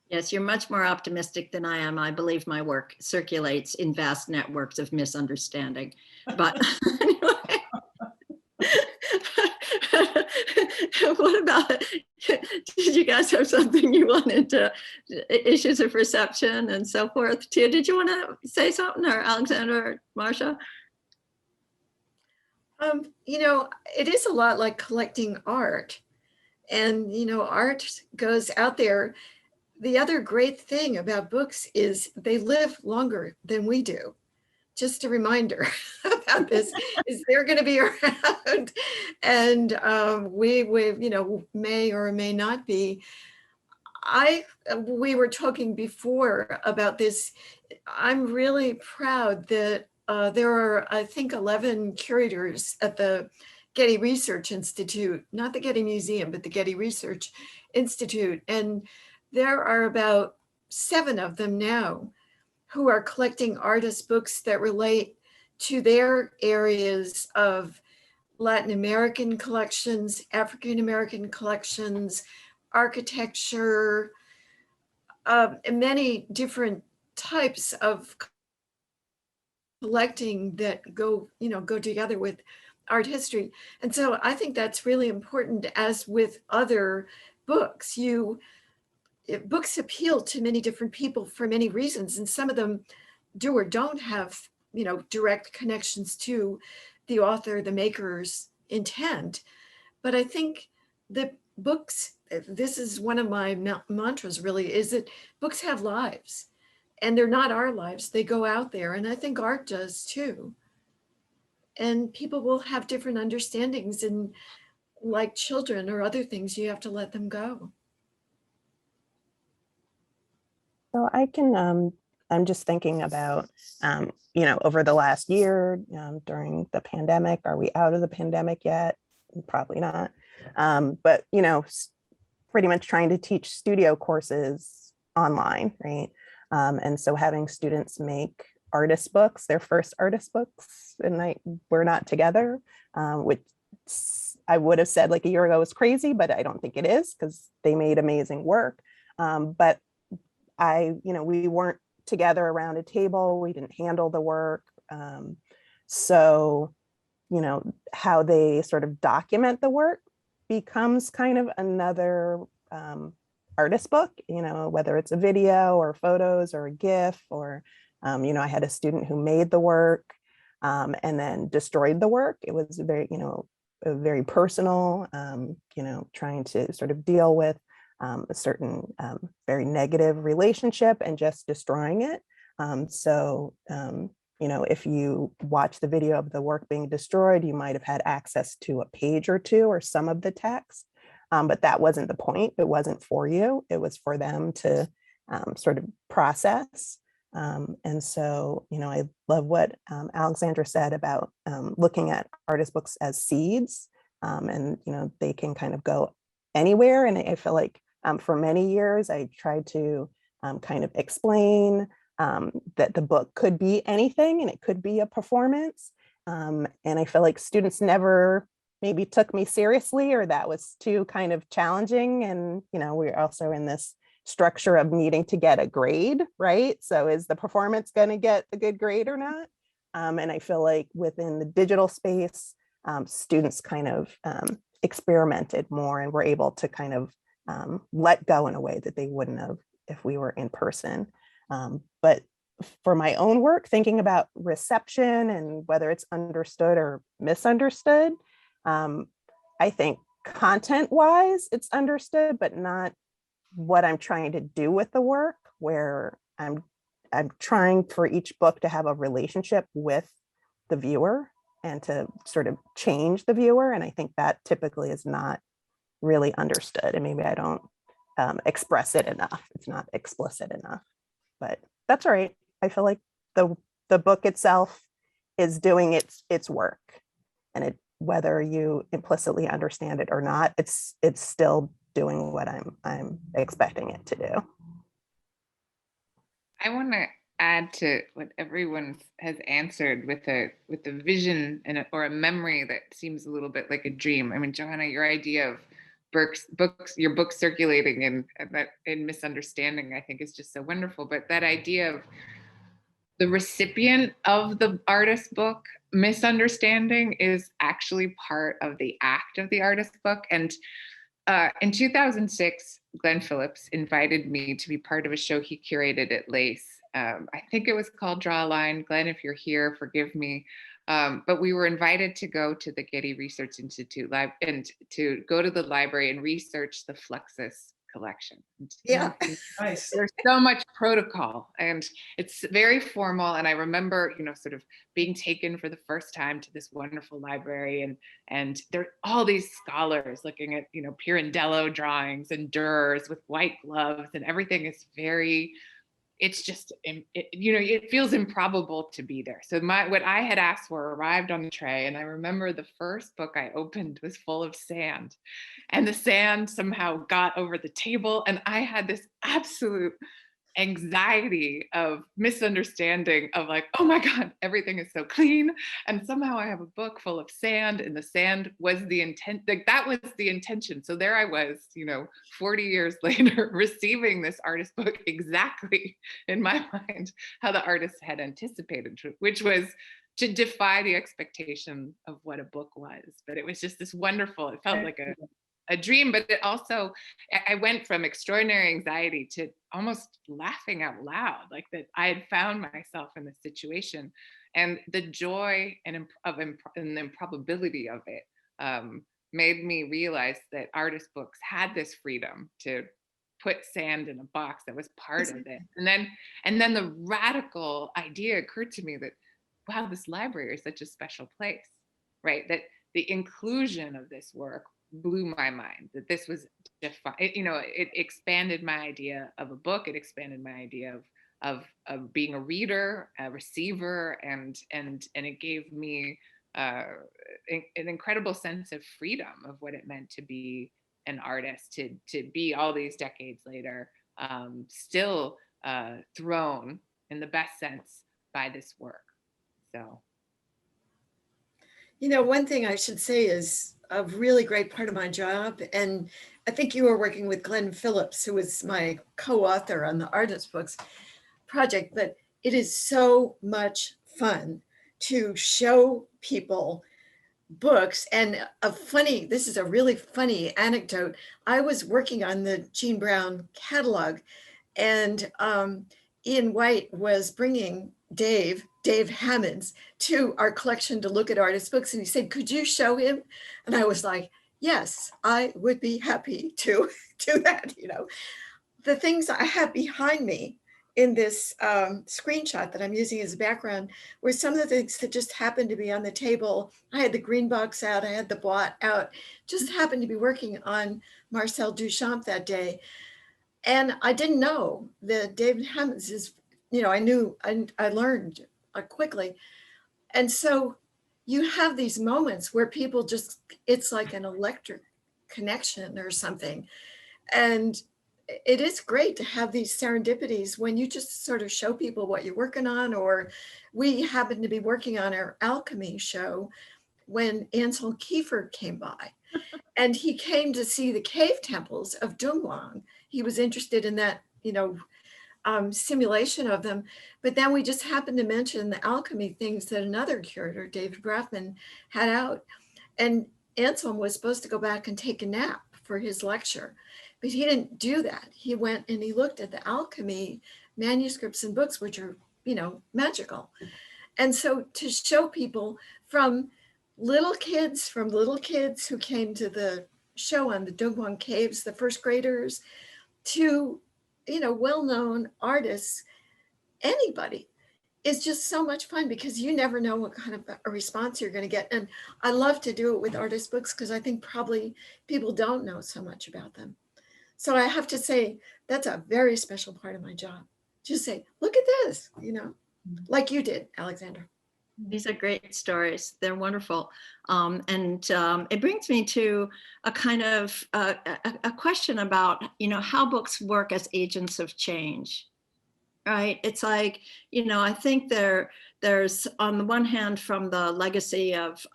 Yes, you're much more optimistic than I am. I believe my work circulates in vast networks of misunderstanding. But anyway, what about, did you guys have something you wanted to, issues of reception and so forth? Tia, did you want to say something, or Alexandra or Marcia? It is a lot like collecting art, and, art goes out there. The other great thing about books is they live longer than we do. Just a reminder about this is they're going to be around, and we may or may not be. We were talking before about this. I'm really proud that there are, I think, 11 curators at the Getty Research Institute, not the Getty Museum, but the Getty Research Institute. And there are about 7 of them now who are collecting artist books that relate to their areas of Latin American collections, African American collections, architecture, and many different types of collecting that go together with art history. And so I think that's really important, as with other books. Books appeal to many different people for many reasons, and some of them do or don't have, direct connections to the author, the maker's intent. But I think that books, this is one of my mantras really, is that books have lives, and they're not our lives. They go out there, and I think art does too. And people will have different understandings, and like children or other things, you have to let them go. So I can, I'm just thinking about, over the last year during the pandemic. Are we out of the pandemic yet? Probably not. But, pretty much trying to teach studio courses online, right? And so having students make artist books, their first artist books, and we're not together, which I would have said like a year ago was crazy, but I don't think it is, because they made amazing work. But we weren't together around a table. We didn't handle the work. So, how they sort of document the work becomes kind of another artist book, you know, whether it's a video or photos or a GIF or, you know, I had a student who made the work and then destroyed the work. It was very, you know, very personal, you know, trying to sort of deal with a certain very negative relationship and just destroying it. You know, if you watch the video of the work being destroyed, you might have had access to a page or two or some of the text, but that wasn't the point. It wasn't for you. It was for them to sort of process. And so, you know, I love what Alexandra said about looking at artist books as seeds, and, you know, they can kind of go anywhere. And I feel like for many years, I tried to kind of explain that the book could be anything and it could be a performance. And I feel like students never maybe took me seriously, or that was too kind of challenging. And, you know, we're also in this structure of needing to get a grade, right? So is the performance going to get a good grade or not? And I feel like within the digital space, students kind of experimented more and were able to kind of let go in a way that they wouldn't have if we were in person. But for my own work, thinking about reception and whether it's understood or misunderstood, I think content-wise, it's understood, but not what I'm trying to do with the work, where I'm trying for each book to have a relationship with the viewer and to sort of change the viewer. And I think that typically is not really understood. And maybe I don't express it enough. It's not explicit enough, but that's all right. I feel like the book itself is doing its work, and it, whether you implicitly understand it or not, it's still doing what I'm expecting it to do. I want to add to what everyone has answered with a vision and or a memory that seems a little bit like a dream. I mean, Johanna, your idea of your book circulating in misunderstanding, I think, is just so wonderful. But that idea of the recipient of the artist book misunderstanding is actually part of the act of the artist book. And in 2006, Glenn Phillips invited me to be part of a show he curated at Lace. I think it was called Draw a Line. Glenn, if you're here, forgive me. But we were invited to go to the Getty Research Institute and to go to the library and research the Fluxus collection. Yeah. Nice. There's so much protocol and it's very formal. And I remember, you know, sort of being taken for the first time to this wonderful library, and there are all these scholars looking at, you know, Pirandello drawings and Dürrs with white gloves, and everything is very, it's just, you know, it feels improbable to be there. So what I had asked for arrived on the tray, and I remember the first book I opened was full of sand, and the sand somehow got over the table, and I had this absolute anxiety of misunderstanding of like, oh my God, everything is so clean, and somehow I have a book full of sand, and the sand was the intent, like that was the intention. So there I was, you know, 40 years later, receiving this artist book exactly in my mind how the artist had anticipated, which was to defy the expectation of what a book was. But it was just this wonderful, it felt like a dream, but it also, I went from extraordinary anxiety to almost laughing out loud, like that I had found myself in this situation, and the joy and the improbability of it made me realize that artist books had this freedom to put sand in a box that was part of it. And then the radical idea occurred to me that, wow, this library is such a special place, right? That the inclusion of this work blew my mind, that this was, you know, it expanded my idea of a book. It expanded my idea of being a reader, a receiver, and it gave me an incredible sense of freedom of what it meant to be an artist, to be all these decades later, still thrown in the best sense by this work. So. You know, one thing I should say is a really great part of my job, and I think you were working with Glenn Phillips, who was my co-author on the artist books project, but it is so much fun to show people books. And this is a really funny anecdote. I was working on the Jean Brown catalog, and Ian White was bringing Dave Hammonds to our collection to look at artist books. And he said, could you show him? And I was like, yes, I would be happy to do that. You know, the things I have behind me in this screenshot that I'm using as a background were some of the things that just happened to be on the table. I had the green box out, I had the blot out, just happened to be working on Marcel Duchamp that day. And I didn't know that David Hammonds is, you know, I knew, I learned quickly. And so you have these moments where people just, it's like an electric connection or something. And it is great to have these serendipities when you just sort of show people what you're working on. Or we happened to be working on our alchemy show when Ansel Kiefer came by. And he came to see the cave temples of Dunhuang. He was interested in that, you know, simulation of them. But then we just happened to mention the alchemy things that another curator, David Braffman, had out. And Anselm was supposed to go back and take a nap for his lecture, but he didn't do that. He went and he looked at the alchemy manuscripts and books, which are, you know, magical. And so to show people from little kids who came to the show on the Dunhuang caves, the first graders, to, you know, well-known artists, anybody, is just so much fun because you never know what kind of a response you're going to get. And I love to do it with artist books because I think probably people don't know so much about them. So I have to say that's a very special part of my job. Just say, look at this, you know, like you did, Alexandra. These are great stories. They're wonderful. It brings me to a kind of a question about, you know, how books work as agents of change, right? It's like, you know, I think there's on the one hand, from the legacy of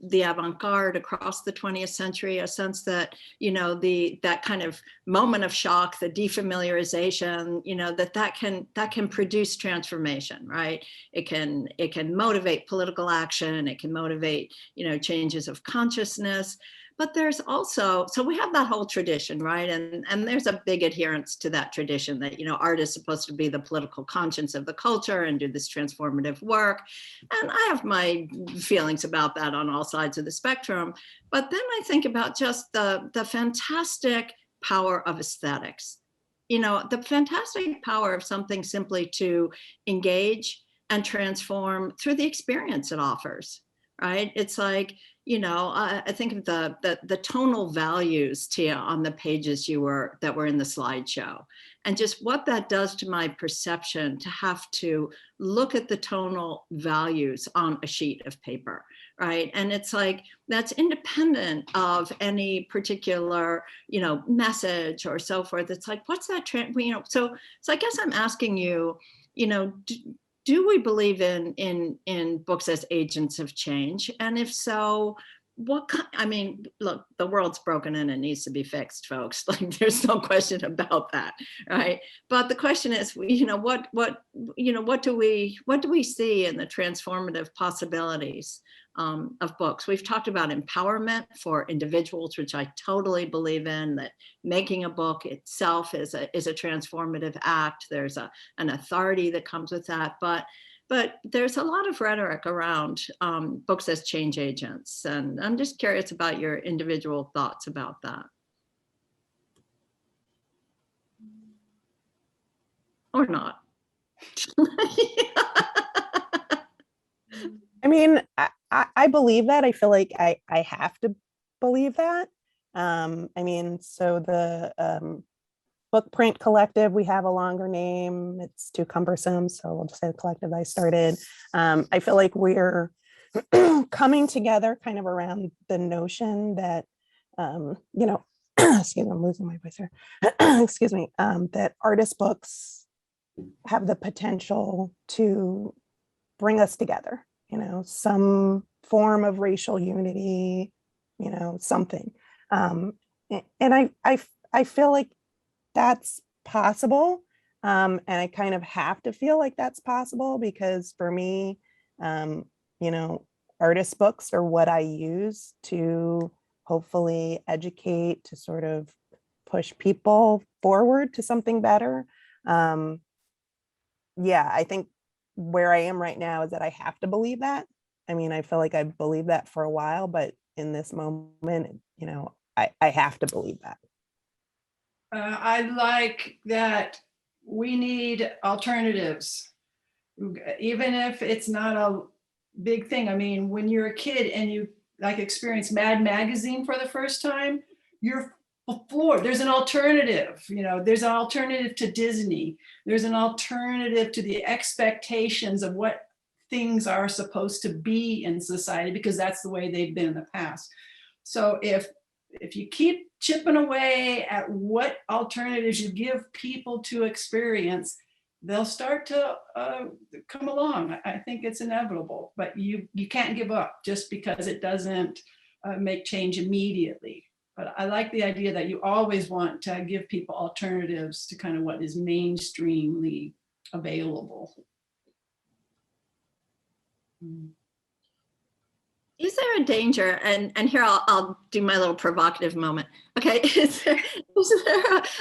the avant-garde across the 20th century, a sense that, you know, that kind of moment of shock, the defamiliarization, you know, that can produce transformation, right? It can motivate political action. It can motivate, you know, changes of consciousness. But there's also, so we have that whole tradition, right? And there's a big adherence to that tradition that, you know, art is supposed to be the political conscience of the culture and do this transformative work. And I have my feelings about that on all sides of the spectrum. But then I think about just the fantastic power of aesthetics. You know, the fantastic power of something simply to engage and transform through the experience it offers, right? It's like, you know, I think of the tonal values, Tia, on the pages that were in the slideshow, and just what that does to my perception to have to look at the tonal values on a sheet of paper, right? And it's like, that's independent of any particular, you know, message or so forth. It's like, what's that, you know, so I guess I'm asking you, you know, do we believe in books as agents of change? And if so, what kind, I mean, look, the world's broken and it needs to be fixed, folks. Like, there's no question about that, right? But the question is, you know, what do we see in the transformative possibilities of books? We've talked about empowerment for individuals, which I totally believe in, that making a book itself is a transformative act. There's an authority that comes with that, but there's a lot of rhetoric around books as change agents. And I'm just curious about your individual thoughts about that. Or not. I mean, I believe that. I feel like I have to believe that. I mean, so the Book Print Collective, we have a longer name. It's too cumbersome, so we'll just say the collective I started. I feel like we're coming together kind of around the notion that, you know, excuse me, I'm losing my voice here. Excuse me, that artist books have the potential to bring us together, you know, some form of racial unity, you know, something. And I feel like that's possible. And I kind of have to feel like that's possible because for me, you know, artist books are what I use to hopefully educate, to sort of push people forward to something better. Yeah, I think where I am right now is that I have to believe that. I mean, I feel like I've believed that for a while, but in this moment, you know, I have to believe that. I like that we need alternatives, even if it's not a big thing. I mean, when you're a kid and you like experience Mad Magazine for the first time, you're floored. There's an alternative, you know, there's an alternative to Disney. There's an alternative to the expectations of what things are supposed to be in society, because that's the way they've been in the past. So if you keep chipping away at what alternatives you give people to experience, they'll start to come along. I think it's inevitable, but you can't give up just because it doesn't make change immediately. But I like the idea that you always want to give people alternatives to kind of what is mainstreamly available. Is there a danger, and here I'll do my little provocative moment. Okay, is there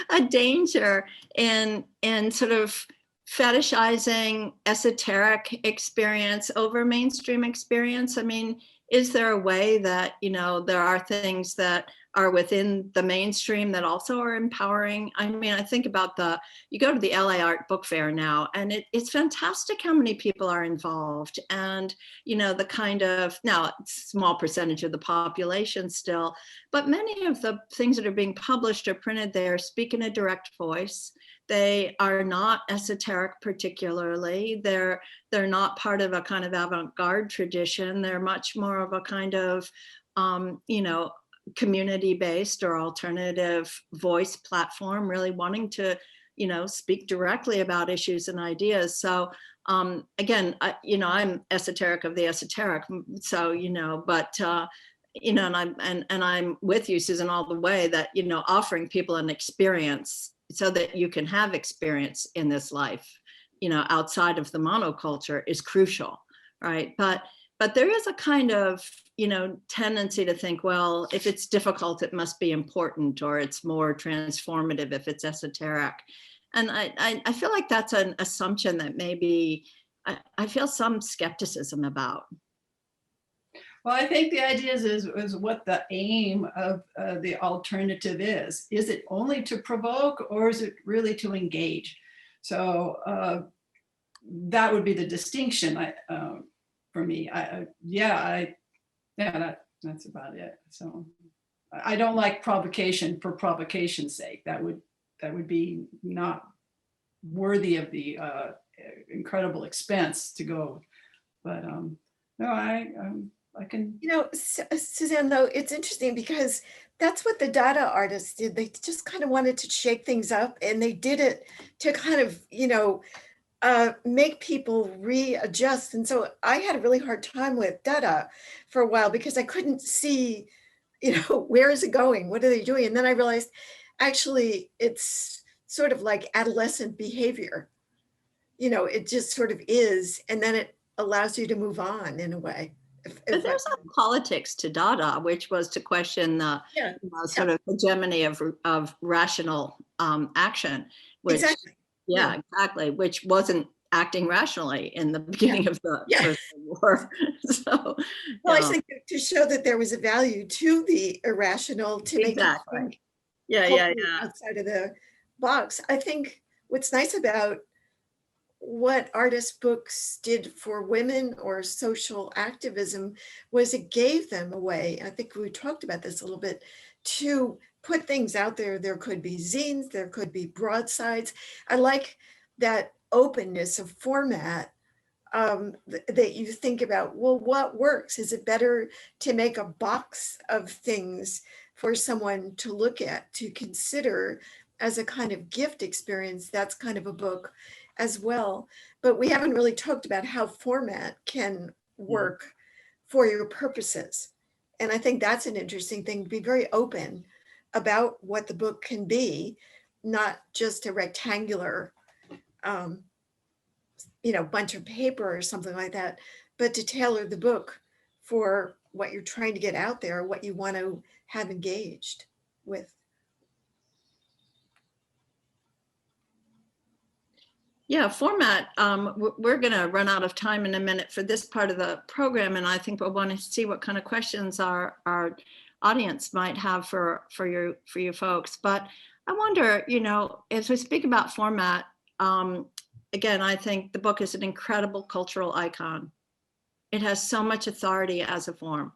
a danger in sort of fetishizing esoteric experience over mainstream experience? I mean, is there a way that, you know, there are things that are within the mainstream that also are empowering? I mean, I think about you go to the LA Art Book Fair now, and it's fantastic how many people are involved. And, you know, the kind of, now it's a small percentage of the population still, but many of the things that are being published or printed there speak in a direct voice. They are not esoteric particularly. They're not part of a kind of avant-garde tradition. They're much more of a kind of, you know, community-based or alternative voice platform, really wanting to, you know, speak directly about issues and ideas. So again, you know, I'm esoteric of the esoteric. So, you know, but you know, and I'm with you, Susan, all the way that, you know, offering people an experience so that you can have experience in this life, you know, outside of the monoculture is crucial, right? But there is a kind of, you know, tendency to think, well, if it's difficult, it must be important, or it's more transformative if it's esoteric. And I feel like that's an assumption that maybe I feel some skepticism about. Well, I think the idea is what the aim of the alternative is. Is it only to provoke, or is it really to engage? So that would be the distinction for me. That's about it. So I don't like provocation for provocation's sake. That would be not worthy of the incredible expense to go. But no, I can. You know, Suzanne, though, it's interesting because that's what the Dada artists did. They just kind of wanted to shake things up, and they did it to kind of, you know, make people readjust. And so I had a really hard time with Dada for a while because I couldn't see, you know, where is it going? What are they doing? And then I realized actually it's sort of like adolescent behavior. You know, it just sort of is, and then it allows you to move on in a way. But there's a politics to Dada, which was to question the sort of hegemony of rational action, which exactly. Exactly, which wasn't acting rationally in the beginning of the First World War. So, well, I think to show that there was a value to the irrational, to make it think outside of the box. I think what's nice about what artist books did for women or social activism was it gave them a way, I think we talked about this a little bit, to put things out there. There could be zines, there could be broadsides. I like that openness of format, that you think about, well, what works? Is it better to make a box of things for someone to look at, to consider as a kind of gift experience? That's kind of a book as well. But we haven't really talked about how format can work for your purposes. And I think that's an interesting thing, to be very open about what the book can be, not just a rectangular, you know, bunch of paper or something like that, but to tailor the book for what you're trying to get out there, what you want to have engaged with. Yeah, format. We're going to run out of time in a minute for this part of the program, and I think we'll want to see what kind of questions our audience might have for you folks. But I wonder, you know, as we speak about format, again, I think the book is an incredible cultural icon. It has so much authority as a form,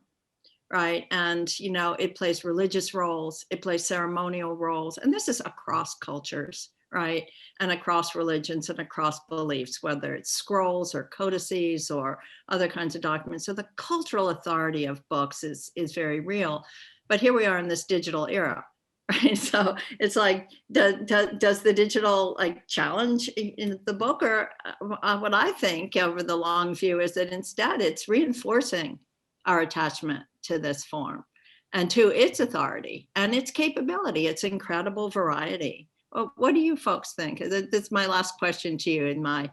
right? And, you know, it plays religious roles, it plays ceremonial roles, and this is across cultures, right? And across religions and across beliefs, whether it's scrolls or codices or other kinds of documents. So the cultural authority of books is very real. But here we are in this digital era, right? So it's like, does the digital like challenge in the book? Or what I think over the long view is that instead it's reinforcing our attachment to this form and to its authority and its capability, its incredible variety. Well, what do you folks think? That's my last question to you in my,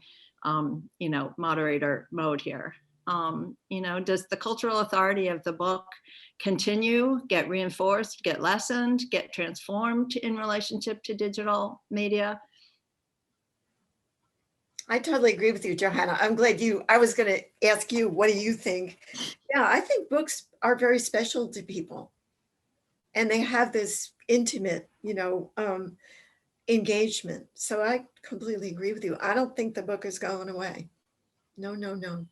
you know, moderator mode here. You know, does the cultural authority of the book continue, get reinforced, get lessened, get transformed in relationship to digital media? I totally agree with you, Johanna. I'm glad I was going to ask you, what do you think? Yeah, I think books are very special to people. And they have this intimate, you know, engagement. So I completely agree with you. I don't think the book is going away. No, no, no.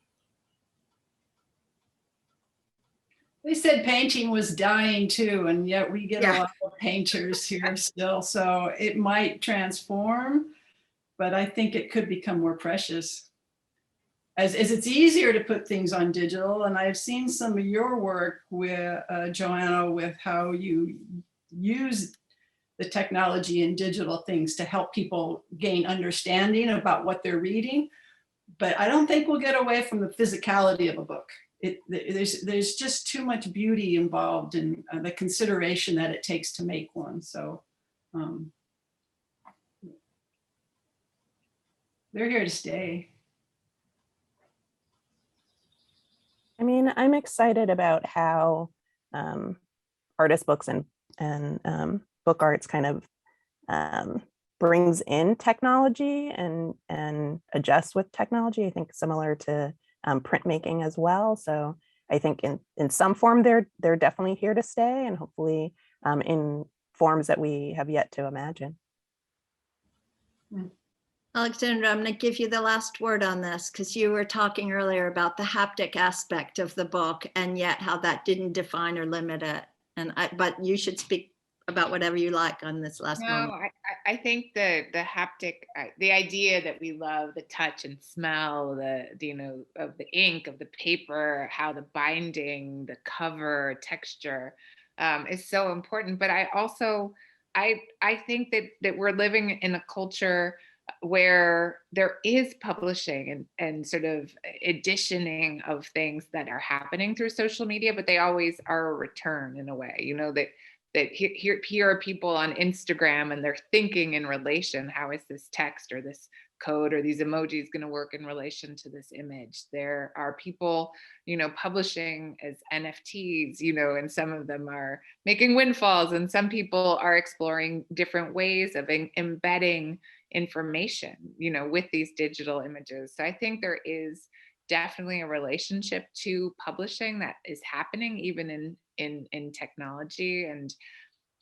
They said painting was dying too, and yet we get a lot of painters here still. So it might transform, but I think it could become more precious. As it's easier to put things on digital, and I've seen some of your work with Johanna, with how you use the technology and digital things to help people gain understanding about what they're reading. But I don't think we'll get away from the physicality of a book. There's just too much beauty involved in the consideration that it takes to make one. So they're here to stay. I mean, I'm excited about how artist books and book arts kind of brings in technology and adjusts with technology. I think similar to printmaking as well. So I think in some form they're definitely here to stay, and hopefully in forms that we have yet to imagine. Alexandra, I'm going to give you the last word on this, because you were talking earlier about the haptic aspect of the book, and yet how that didn't define or limit it. But you should speak about whatever you like on this last moment. No, I think the haptic, the idea that we love the touch and smell, you know, of the ink, of the paper, how the binding, the cover, texture is so important. But I also, I think that we're living in a culture where there is publishing and sort of editioning of things that are happening through social media, but they always are a return in a way, you know, that here are people on Instagram and they're thinking in relation, how is this text or this code or these emojis going to work in relation to this image? There are people, you know, publishing as NFTs, you know, and some of them are making windfalls, and some people are exploring different ways of embedding information, you know, with these digital images. So I think there is definitely a relationship to publishing that is happening even in technology. And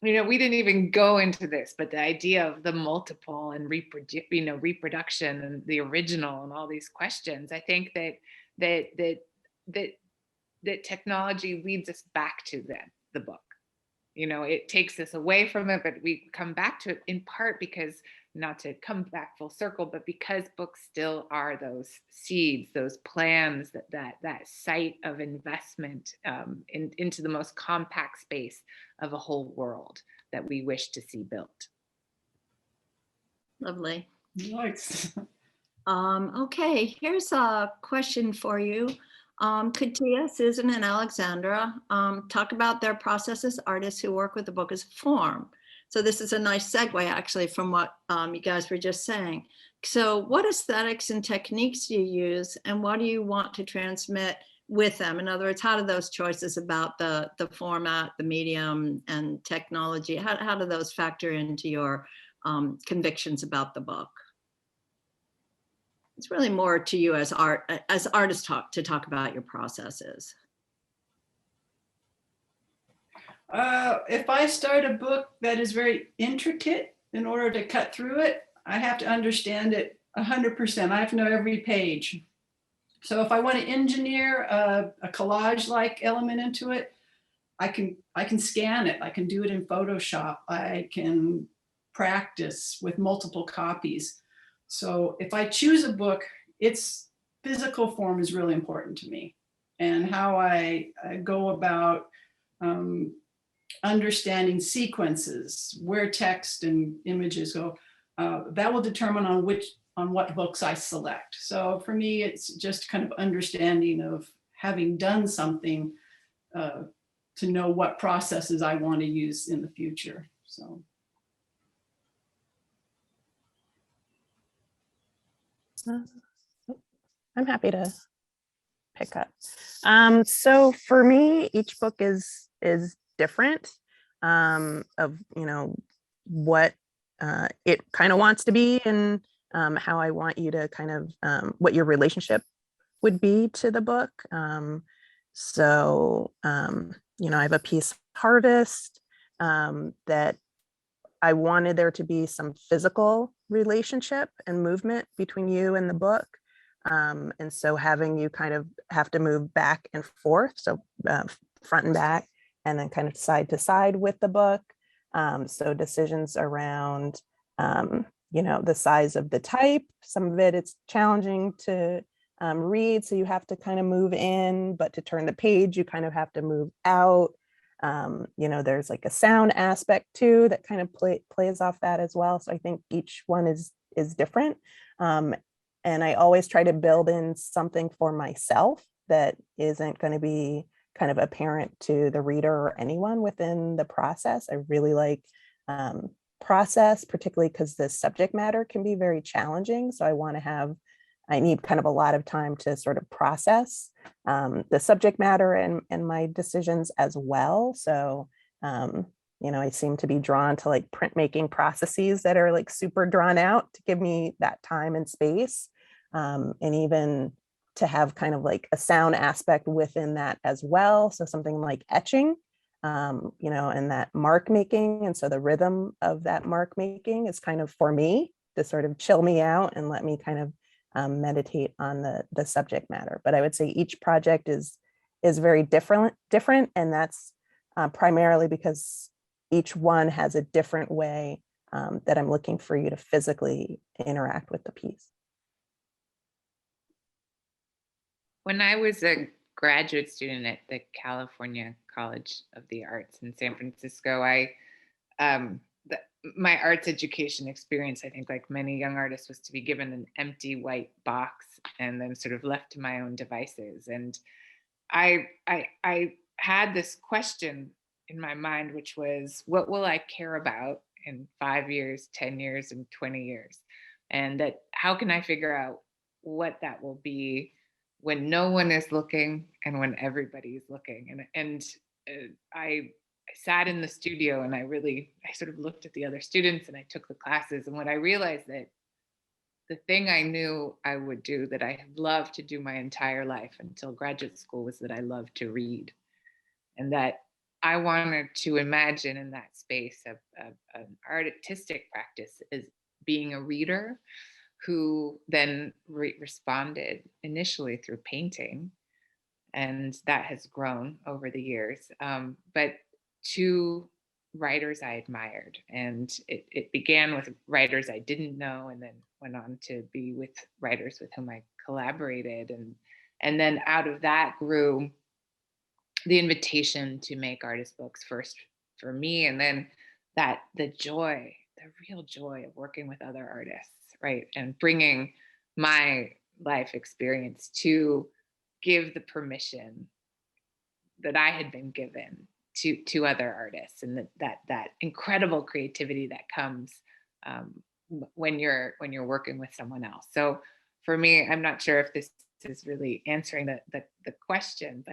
you know, we didn't even go into this, but the idea of the multiple and reproduction and the original and all these questions, I think that technology leads us back to the book. You know, it takes us away from it, but we come back to it in part because, not to come back full circle, but because books still are those seeds, those plans, that site of investment into the most compact space of a whole world that we wish to see built. Lovely. Nice. Okay, here's a question for you. Could Tia, Susan, and Alexandra talk about their process as artists who work with the book as a form? So this is a nice segue actually from what you guys were just saying. So what aesthetics and techniques do you use, and what do you want to transmit with them? In other words, how do those choices about the format, the medium, and technology, how do those factor into your convictions about the book? It's really more to you as artists to talk about your processes. If I start a book that is very intricate, in order to cut through it, I have to understand it 100%. I have to know every page. So if I want to engineer a collage-like element into it, I can scan it. I can do it in Photoshop. I can practice with multiple copies. So if I choose a book, its physical form is really important to me, and how I go about understanding sequences, where text and images go, that will determine on what books I select. So for me, it's just kind of understanding of having done something to know what processes I want to use in the future. So. I'm happy to pick up. So for me, each book is different of, you know, what it kind of wants to be, and how I want you to kind of what your relationship would be to the book. You know, I have a piece Harvest that I wanted there to be some physical relationship and movement between you and the book. And so having you kind of have to move back and forth, so front and back, and then kind of side to side with the book. So decisions around, you know, the size of the type. Some of it's challenging to read, so you have to kind of move in, but to turn the page, you kind of have to move out. You know, there's like a sound aspect too that kind of plays off that as well. So I think each one is different. And I always try to build in something for myself that isn't going to be kind of apparent to the reader or anyone within the process. I really like process, particularly because the subject matter can be very challenging. So I need kind of a lot of time to sort of process the subject matter and my decisions as well. So, you know, I seem to be drawn to like printmaking processes that are like super drawn out to give me that time and space. And even to have kind of like a sound aspect within that as well. So something like etching, you know, and that mark making. And so the rhythm of that mark making is kind of for me to sort of chill me out and let me kind of meditate on the subject matter. But I would say each project is very different, and that's primarily because each one has a different way that I'm looking for you to physically interact with the piece. When I was a graduate student at the California College of the Arts in San Francisco, my arts education experience, I think like many young artists, was to be given an empty white box and then sort of left to my own devices. And I had this question in my mind, which was, what will I care about in 5 years, 10 years, and 20 years? And that how can I figure out what that will be when no one is looking and when everybody is looking? And I sat in the studio and I sort of looked at the other students and I took the classes. And what I realized that the thing I knew I would do, that I had loved to do my entire life until graduate school, was that I loved to read. And that I wanted to imagine in that space of an artistic practice as being a reader who then responded initially through painting. And that has grown over the years. But to writers I admired. And it began with writers I didn't know, and then went on to be with writers with whom I collaborated. And then out of that grew the invitation to make artist books, first for me, and then the real joy of working with other artists, right? And bringing my life experience to give the permission that I had been given to other artists, and that incredible creativity that comes when you're working with someone else. So for me, I'm not sure if this is really answering the question,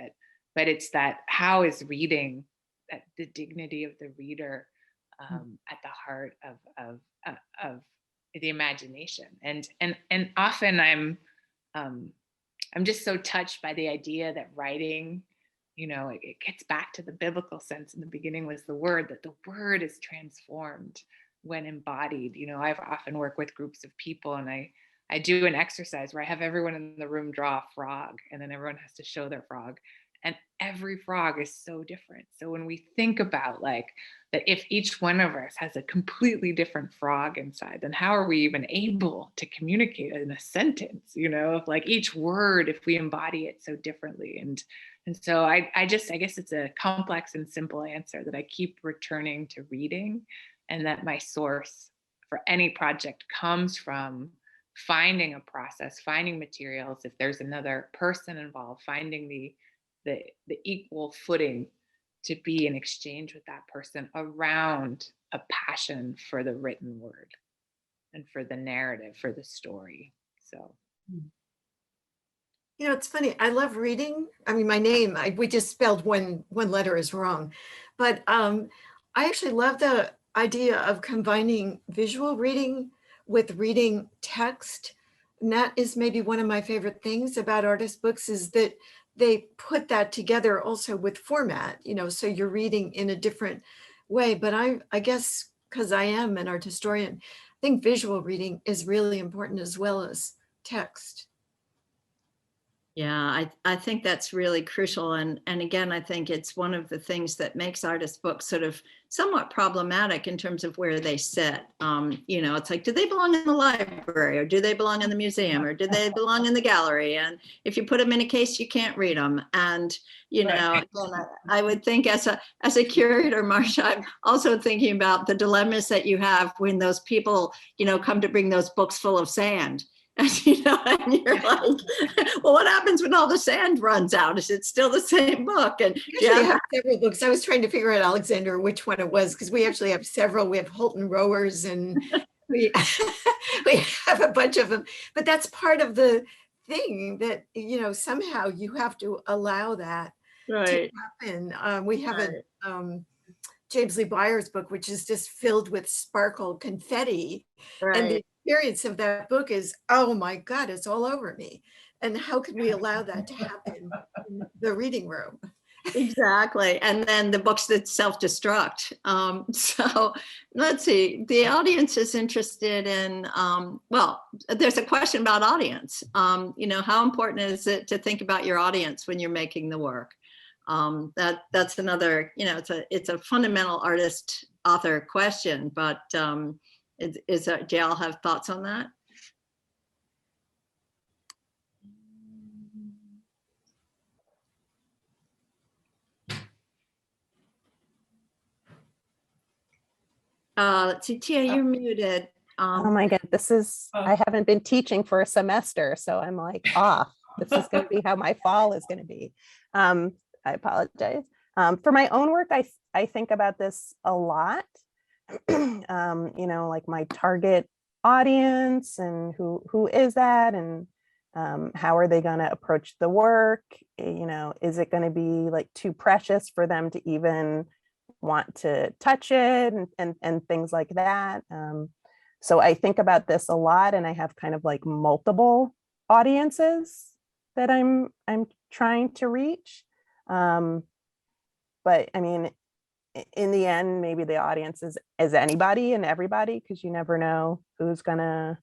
but it's that, how is reading, that the dignity of the reader at the heart of the imagination. And often I'm just so touched by the idea that writing, it gets back to the biblical sense. In the beginning was the word, that the word is transformed when embodied. I've often worked with groups of people, and I do an exercise where I have everyone in the room draw a frog, and then everyone has to show their frog. And every frog is so different. So when we think about that, if each one of us has a completely different frog inside, then how are we even able to communicate in a sentence? Each word, if we embody it so differently. And so I guess it's a complex and simple answer that I keep returning to reading, and that my source for any project comes from finding a process, finding materials. If there's another person involved, finding the equal footing to be in exchange with that person around a passion for the written word and for the narrative, for the story. So. It's funny. I love reading. I mean, my name, we just spelled one letter is wrong, but I actually love the idea of combining visual reading with reading text. And that is maybe one of my favorite things about artist books, is that they put that together also with format, so you're reading in a different way. But I guess because I am an art historian, I think visual reading is really important as well as text. Yeah, I think that's really crucial. And again, I think it's one of the things that makes artist books sort of somewhat problematic in terms of where they sit. It's like, do they belong in the library, or do they belong in the museum, or do they belong in the gallery? And if you put them in a case, you can't read them. And, again, I would think as a curator, Marcia, I'm also thinking about the dilemmas that you have when those people, come to bring those books full of sand. And you're like, well, what happens when all the sand runs out? Is it still the same book? And we have several books. I was trying to figure out, Alexandra, which one it was, because we actually have several. We have Holton Rowers, and we have a bunch of them. But that's part of the thing, that somehow you have to allow that to happen. We have a James Lee Byers book, which is just filled with sparkle confetti, and the experience of that book is, oh my God, it's all over me. And how could we allow that to happen in the reading room? Exactly. And then the books that self-destruct. So let's see, the audience is interested in, there's a question about audience. How important is it to think about your audience when you're making the work? That's another, it's a fundamental artist author question, but do y'all have thoughts on that? Let's see, Tia, you're muted. Oh my God, I haven't been teaching for a semester, so I'm like off. This is going to be how my fall is going to be. I apologize. For my own work, I think about this a lot. Like my target audience, and who is that, and how are they going to approach the work? Is it going to be like too precious for them to even want to touch it, and things like that. So I think about this a lot, and I have kind of like multiple audiences that I'm trying to reach. But I mean, in the end, maybe the audience is anybody and everybody, because you never know who's gonna,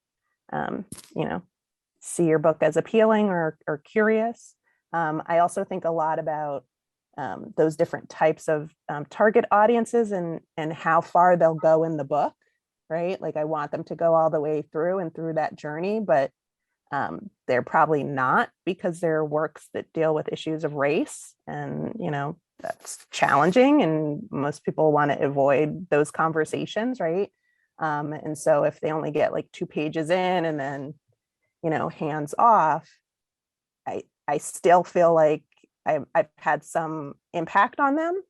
see your book as appealing or curious. I also think a lot about those different types of target audiences and how far they'll go in the book, right? Like I want them to go all the way through and through that journey, but they're probably not, because they're works that deal with issues of race, and that's challenging, and most people want to avoid those conversations, right? And so if they only get like 2 pages in and then hands off, I still feel like I've had some impact on them,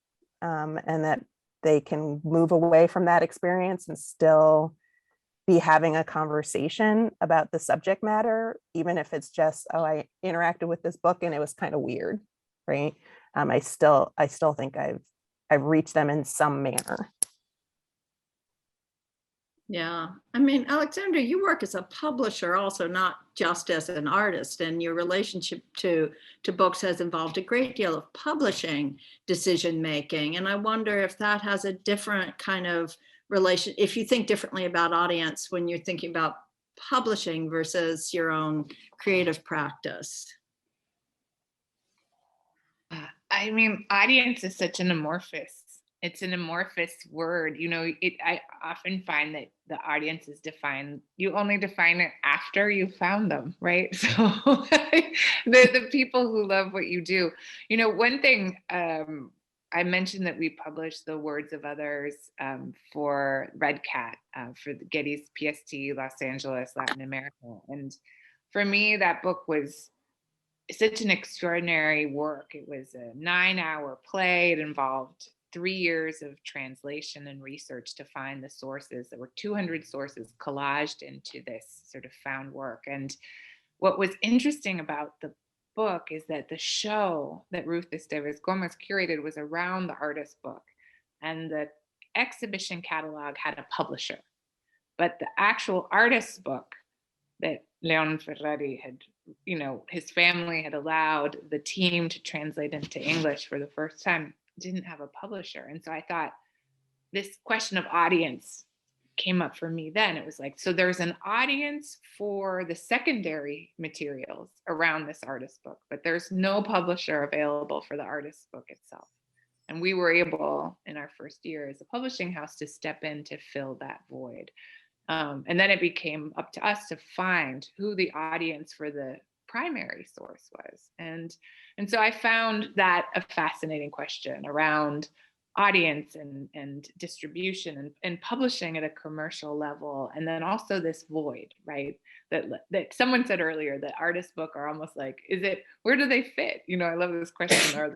and that they can move away from that experience and still be having a conversation about the subject matter, even if it's just, oh, I interacted with this book and it was kind of weird, right? I still think I've reached them in some manner. Yeah, I mean, Alexandra, you work as a publisher also, not just as an artist, and your relationship to books has involved a great deal of publishing decision making. And I wonder if that has a different kind of relation, if you think differently about audience when you're thinking about publishing versus your own creative practice. I mean, audience is such an amorphous. It's an amorphous word. You know, I often find that the audience is defined, you only define it after you found them, right? So the people who love what you do. You know, one thing, I mentioned that we published The Words of Others for Red Cat, for the Getty's PST, Los Angeles, Latin America. And for me, that book was such an extraordinary work. It was a 9-hour play. It involved 3 years of translation and research to find the sources. There were 200 sources collaged into this sort of found work. And what was interesting about the book is that the show that Ruth Esteves Gomez curated was around the artist book. And the exhibition catalog had a publisher. But the actual artist's book that Leon Ferrari had, you know, his family had allowed the team to translate into English for the first time, didn't have a publisher. And so I thought this question of audience came up for me then. It was like, so there's an audience for the secondary materials around this artist book, but there's no publisher available for the artist book itself. And we were able in our first year as a publishing house to step in to fill that void. And then it became up to us to find who the audience for the primary source was. And so I found that a fascinating question around audience and distribution and publishing at a commercial level. And then also this void, right? That someone said earlier that artist book are almost like, where do they fit? You know, I love this question.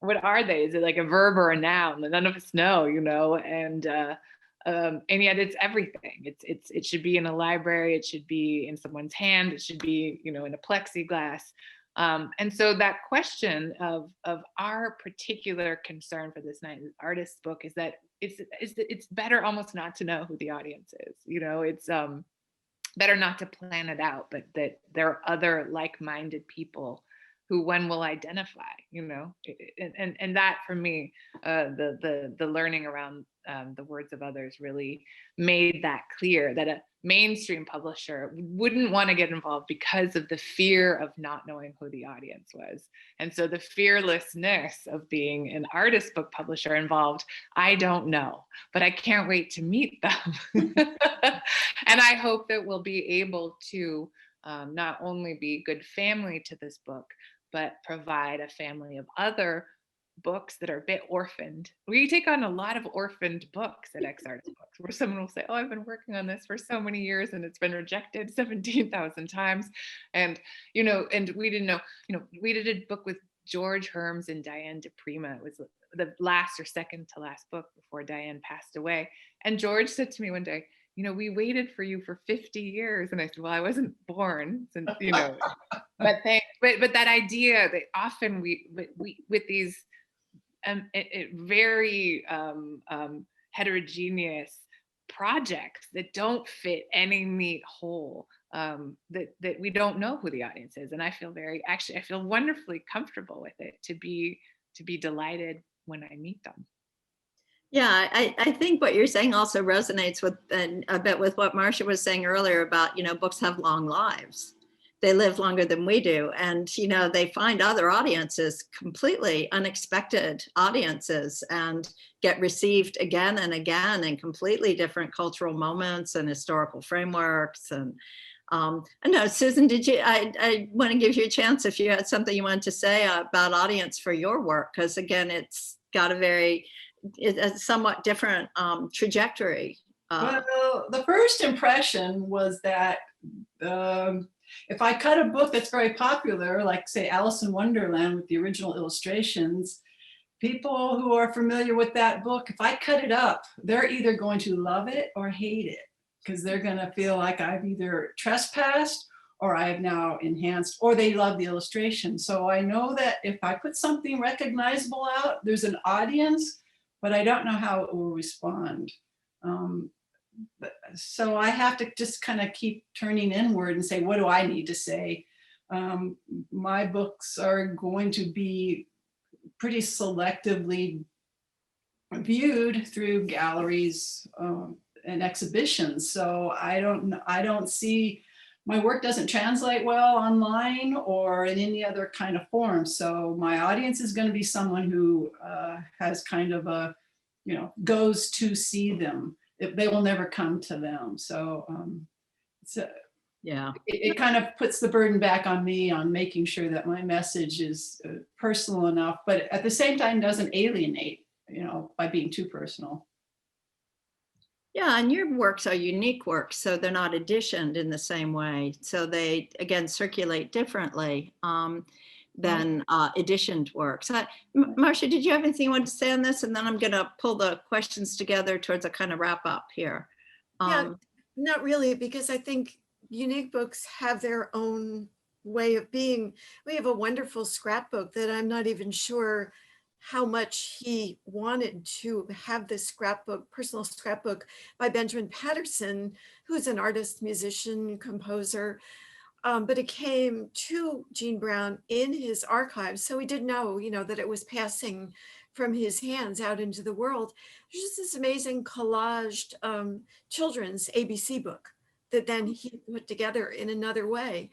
What are they? Is it like a verb or a noun? None of us know, you know, and yet it's everything. It should be in a library. It should be in someone's hand. It should be, you know, in a plexiglass. And so that question of our particular concern for this artist's book is that it's better almost not to know who the audience is. You know, it's better not to plan it out, but that there are other like-minded people who one will identify, you know, and that for me, the learning around the words of others really made that clear, that a mainstream publisher wouldn't want to get involved because of the fear of not knowing who the audience was. And so the fearlessness of being an artist book publisher involved, I don't know, but I can't wait to meet them. And I hope that we'll be able to not only be good family to this book, but provide a family of other books that are a bit orphaned. We take on a lot of orphaned books at Ex-Artist Books, where someone will say, oh, I've been working on this for so many years and it's been rejected 17,000 times. And, you know, and we didn't know, you know, we did a book with George Herms and Diane DePrima. It was the last or second to last book before Diane passed away. And George said to me one day, you know, we waited for you for 50 years. And I said, well, I wasn't born, since, you know, but that idea that often we with these very heterogeneous projects that don't fit any neat whole, that we don't know who the audience is. And I feel I feel wonderfully comfortable with it, to be delighted when I meet them. Yeah, I think what you're saying also resonates with a bit with what Marcia was saying earlier about, you know, books have long lives. They live longer than we do. And, you know, they find other audiences, completely unexpected audiences, and get received again and again in completely different cultural moments and historical frameworks. And I know, Susan, I want to give you a chance if you had something you wanted to say about audience for your work, because again, it's got a somewhat different trajectory. Well, the first impression was that if I cut a book that's very popular, like say Alice in Wonderland with the original illustrations, people who are familiar with that book, if I cut it up, they're either going to love it or hate it. because they're going to feel like I've either trespassed or I have now enhanced, or they love the illustration. So I know that if I put something recognizable out, there's an audience, but I don't know how it will respond. So I have to just kind of keep turning inward and say, what do I need to say? My books are going to be pretty selectively viewed through galleries and exhibitions. So I don't see, my work doesn't translate well online or in any other kind of form. So my audience is going to be someone who has kind of a, goes to see them. They will never come to them. So Yeah. it kind of puts the burden back on me on making sure that my message is personal enough, but at the same time doesn't alienate, by being too personal. Yeah, and your works are unique works, so they're not editioned in the same way. So they, again, circulate differently than editioned works. Marcia, did you have anything you wanted to say on this? And then I'm going to pull the questions together towards a kind of wrap up here. Yeah, not really, because I think unique books have their own way of being. We have a wonderful scrapbook that I'm not even sure how much he wanted to have this scrapbook, personal scrapbook by Benjamin Patterson, who's an artist, musician, composer. But it came to Gene Brown in his archives. So we did know, that it was passing from his hands out into the world. There's just this amazing collaged children's ABC book that then he put together in another way.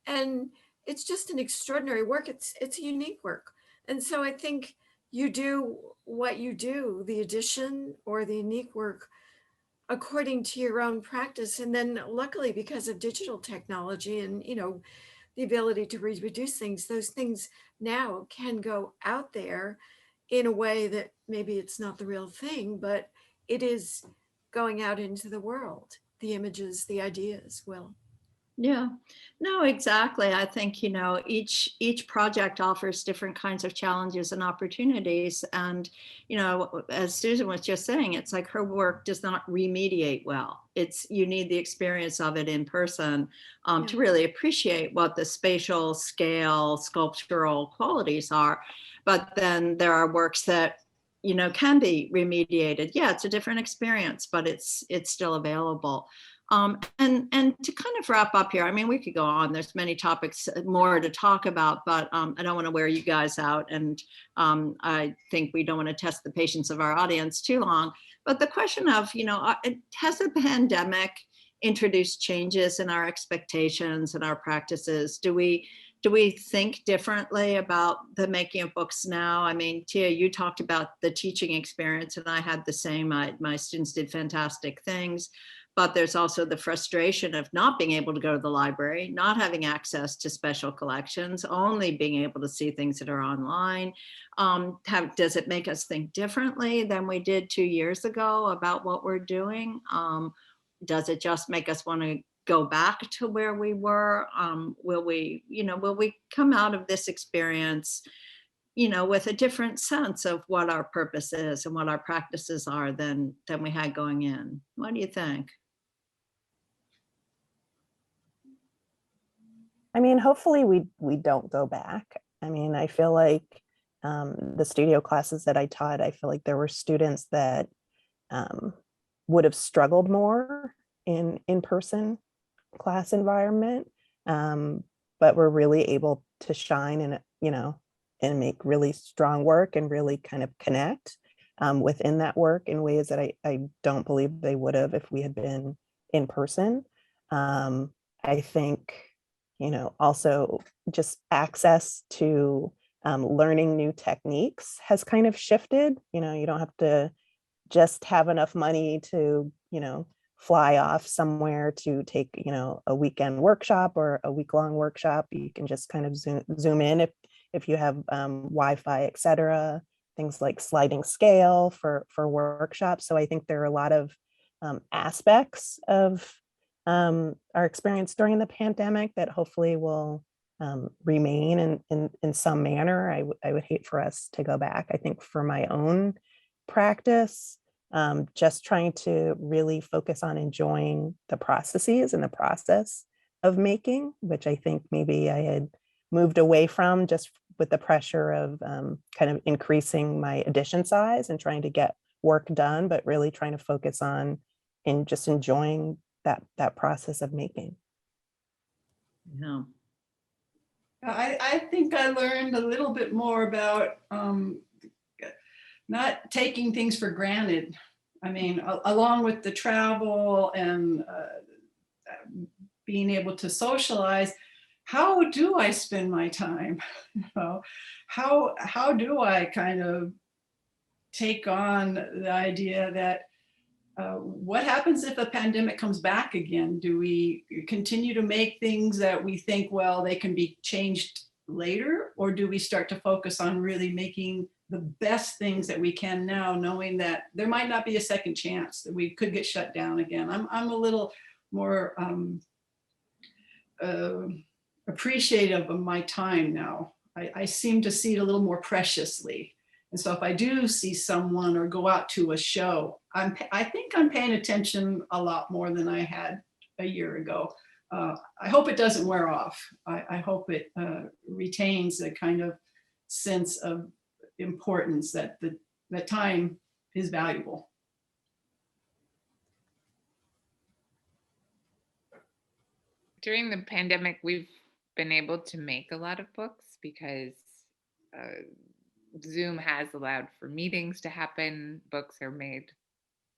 And it's just an extraordinary work. It's a unique work. And so I think you do what you do, the edition or the unique work, according to your own practice. And then luckily, because of digital technology and, the ability to reproduce things, those things now can go out there in a way that maybe it's not the real thing, but it is going out into the world. The images, the ideas will. Yeah, no, exactly. I think, each project offers different kinds of challenges and opportunities. And, as Susan was just saying, it's like her work does not remediate well. You need the experience of it in person to really appreciate what the spatial, scale, sculptural qualities are. But then there are works that, can be remediated. Yeah, it's a different experience, but it's still available. And to kind of wrap up here, I mean, we could go on, there's many topics more to talk about, but I don't want to wear you guys out. And I think we don't want to test the patience of our audience too long. But the question of, has the pandemic introduced changes in our expectations and our practices? Do we think differently about the making of books now? I mean, Tia, you talked about the teaching experience, and I had the same. My students did fantastic things. But there's also the frustration of not being able to go to the library, not having access to special collections, only being able to see things that are online. Does it make us think differently than we did 2 years ago about what we're doing? Does it just make us want to go back to where we were? Will we come out of this experience, with a different sense of what our purpose is and what our practices are than we had going in? What do you think? I mean, hopefully we don't go back. I mean, I feel like the studio classes that I taught, I feel like there were students that would have struggled more in in-person class environment, but were really able to shine and, and make really strong work and really kind of connect within that work in ways that I don't believe they would have if we had been in person. I think, also just access to learning new techniques has kind of shifted. You don't have to just have enough money to, fly off somewhere to take, a weekend workshop or a week-long workshop. You can just kind of zoom in if you have Wi-Fi, et cetera, things like sliding scale for workshops. So I think there are a lot of aspects of our experience during the pandemic that hopefully will remain in some manner. I would hate for us to go back. I think for my own practice, just trying to really focus on enjoying the processes and the process of making, which I think maybe I had moved away from just with the pressure of kind of increasing my edition size and trying to get work done, but really trying to focus on just enjoying that process of making. Yeah. I think I learned a little bit more about not taking things for granted. I mean, along with the travel and being able to socialize, how do I spend my time? You know, how do I kind of take on the idea that what happens if a pandemic comes back again? Do we continue to make things that we think, well, they can be changed later? Or do we start to focus on really making the best things that we can now, knowing that there might not be a second chance, that we could get shut down again? I'm a little more appreciative of my time now. I seem to see it a little more preciously. And so if I do see someone or go out to a show, I think I'm paying attention a lot more than I had a year ago. I hope it doesn't wear off. I hope it retains a kind of sense of importance that the time is valuable. During the pandemic, we've been able to make a lot of books because Zoom has allowed for meetings to happen. Books are made,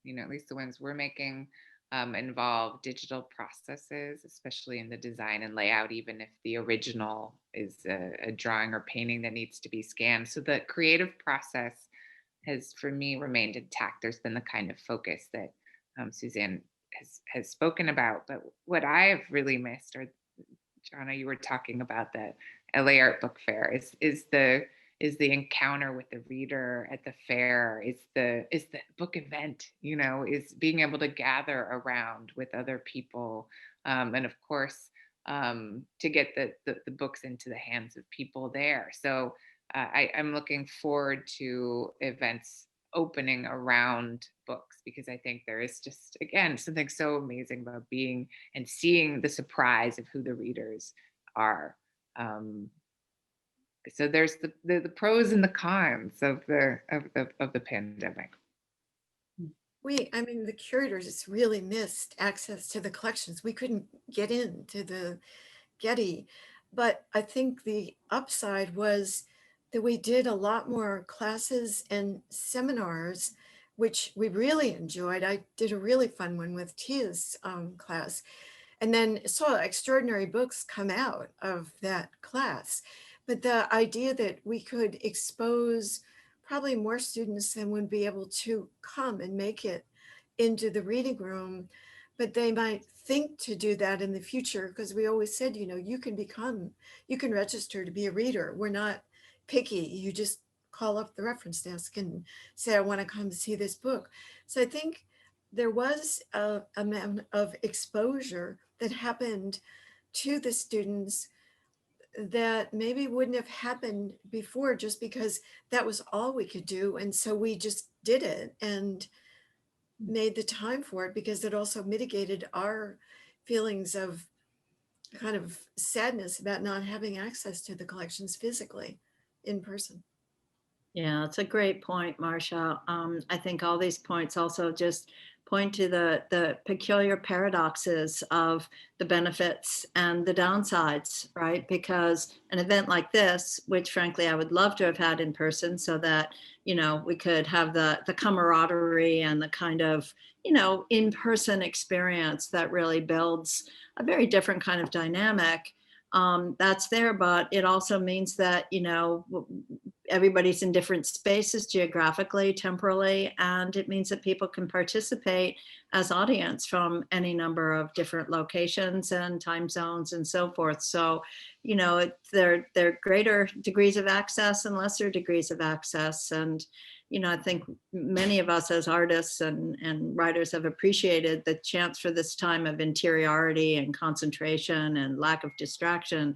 you know, at least the ones we're making, involve digital processes, especially in the design and layout, even if the original is a drawing or painting that needs to be scanned. So the creative process has, for me, remained intact. There's been the kind of focus that Suzanne has spoken about. But what I have really missed, or Johanna, you were talking about the LA Art Book Fair, is the encounter with the reader at the fair, is the book event, you know, is being able to gather around with other people, and of course to get the books into the hands of people there. So I'm looking forward to events opening around books, because I think there is just, again, something so amazing about being and seeing the surprise of who the readers are. So there's the pros and the cons of the pandemic. I mean, the curators just really missed access to the collections. We couldn't get into the Getty, but I think the upside was that we did a lot more classes and seminars, which we really enjoyed. I did a really fun one with Tia's class, and then saw extraordinary books come out of that class. But the idea that we could expose probably more students than would be able to come and make it into the reading room, but they might think to do that in the future, because we always said, you know, you can register to be a reader. We're not picky. You just call up the reference desk and say, I want to come see this book. So I think there was a amount of exposure that happened to the students that maybe wouldn't have happened before, just because that was all we could do. And so we just did it and made the time for it, because it also mitigated our feelings of kind of sadness about not having access to the collections physically in person. Yeah, it's a great point, Marcia. I think all these points also just point to the peculiar paradoxes of the benefits and the downsides, right? Because an event like this, which frankly I would love to have had in person, so that, you know, we could have the camaraderie and the kind of, you know, in-person experience that really builds a very different kind of dynamic. That's there, but it also means that, you know, everybody's in different spaces geographically, temporally, and it means that people can participate as audience from any number of different locations and time zones and so forth. So, you know, there are greater degrees of access and lesser degrees of access. And, you know, I think many of us as artists and writers have appreciated the chance for this time of interiority and concentration and lack of distraction.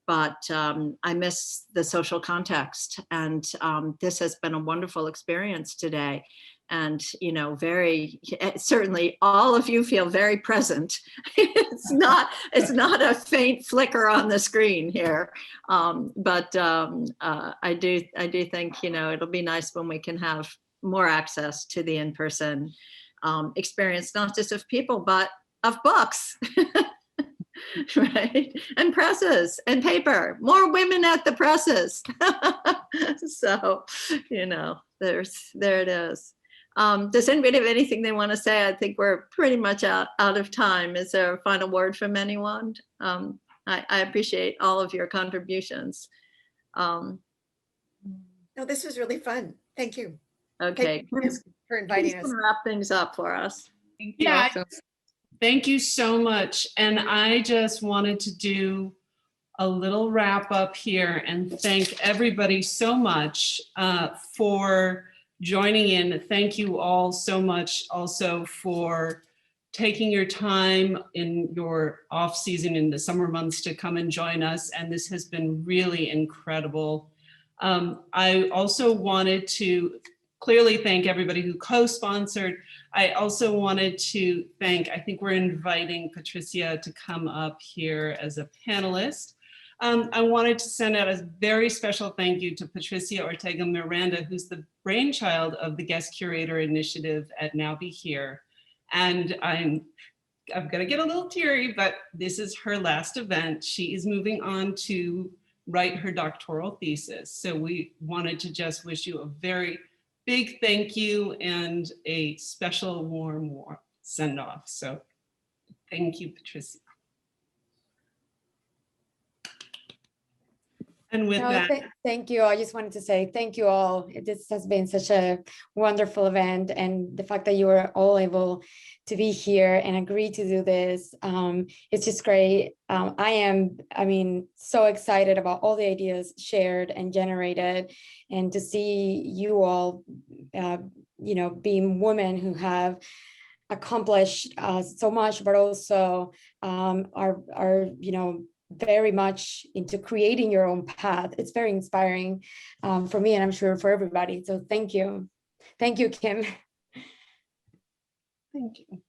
But I miss the social context, and this has been a wonderful experience today. you know, very, certainly all of you feel very present. It's not a faint flicker on the screen here. But I do think, you know, it'll be nice when we can have more access to the in-person experience, not just of people, but of books. Right, and presses and paper, more women at the presses. So, you know, there it is. Does anybody have anything they want to say? I think we're pretty much out of time. Is there a final word from anyone? I appreciate all of your contributions. No, this was really fun. Thank you. Okay, Thank you for inviting us. wrap things up for us. Thank you Yeah, also. thank you so much. And I just wanted to do a little wrap up here and thank everybody so much for joining in. Thank you all so much also for taking your time in your off season in the summer months to come and join us. And this has been really incredible. I also wanted to clearly thank everybody who co-sponsored. I also wanted to thank, I think we're inviting Patricia to come up here as a panelist. I wanted to send out a very special thank you to Patricia Ortega Miranda, who's the brainchild of the Guest Curator Initiative at Now Be Here. And I'm gonna get a little teary, but this is her last event. She is moving on to write her doctoral thesis. So we wanted to just wish you a very big thank you and a special warm send off. So thank you, Patricia. And with that, thank you. I just wanted to say thank you all. This has been such a wonderful event, and the fact that you were all able to be here and agree to do this, it's just great. I mean, so excited about all the ideas shared and generated, and to see you all, you know, being women who have accomplished so much, but also are you know, very much into creating your own path. It's very inspiring for me, and I'm sure for everybody. So thank you. Thank you, Kim. thank you.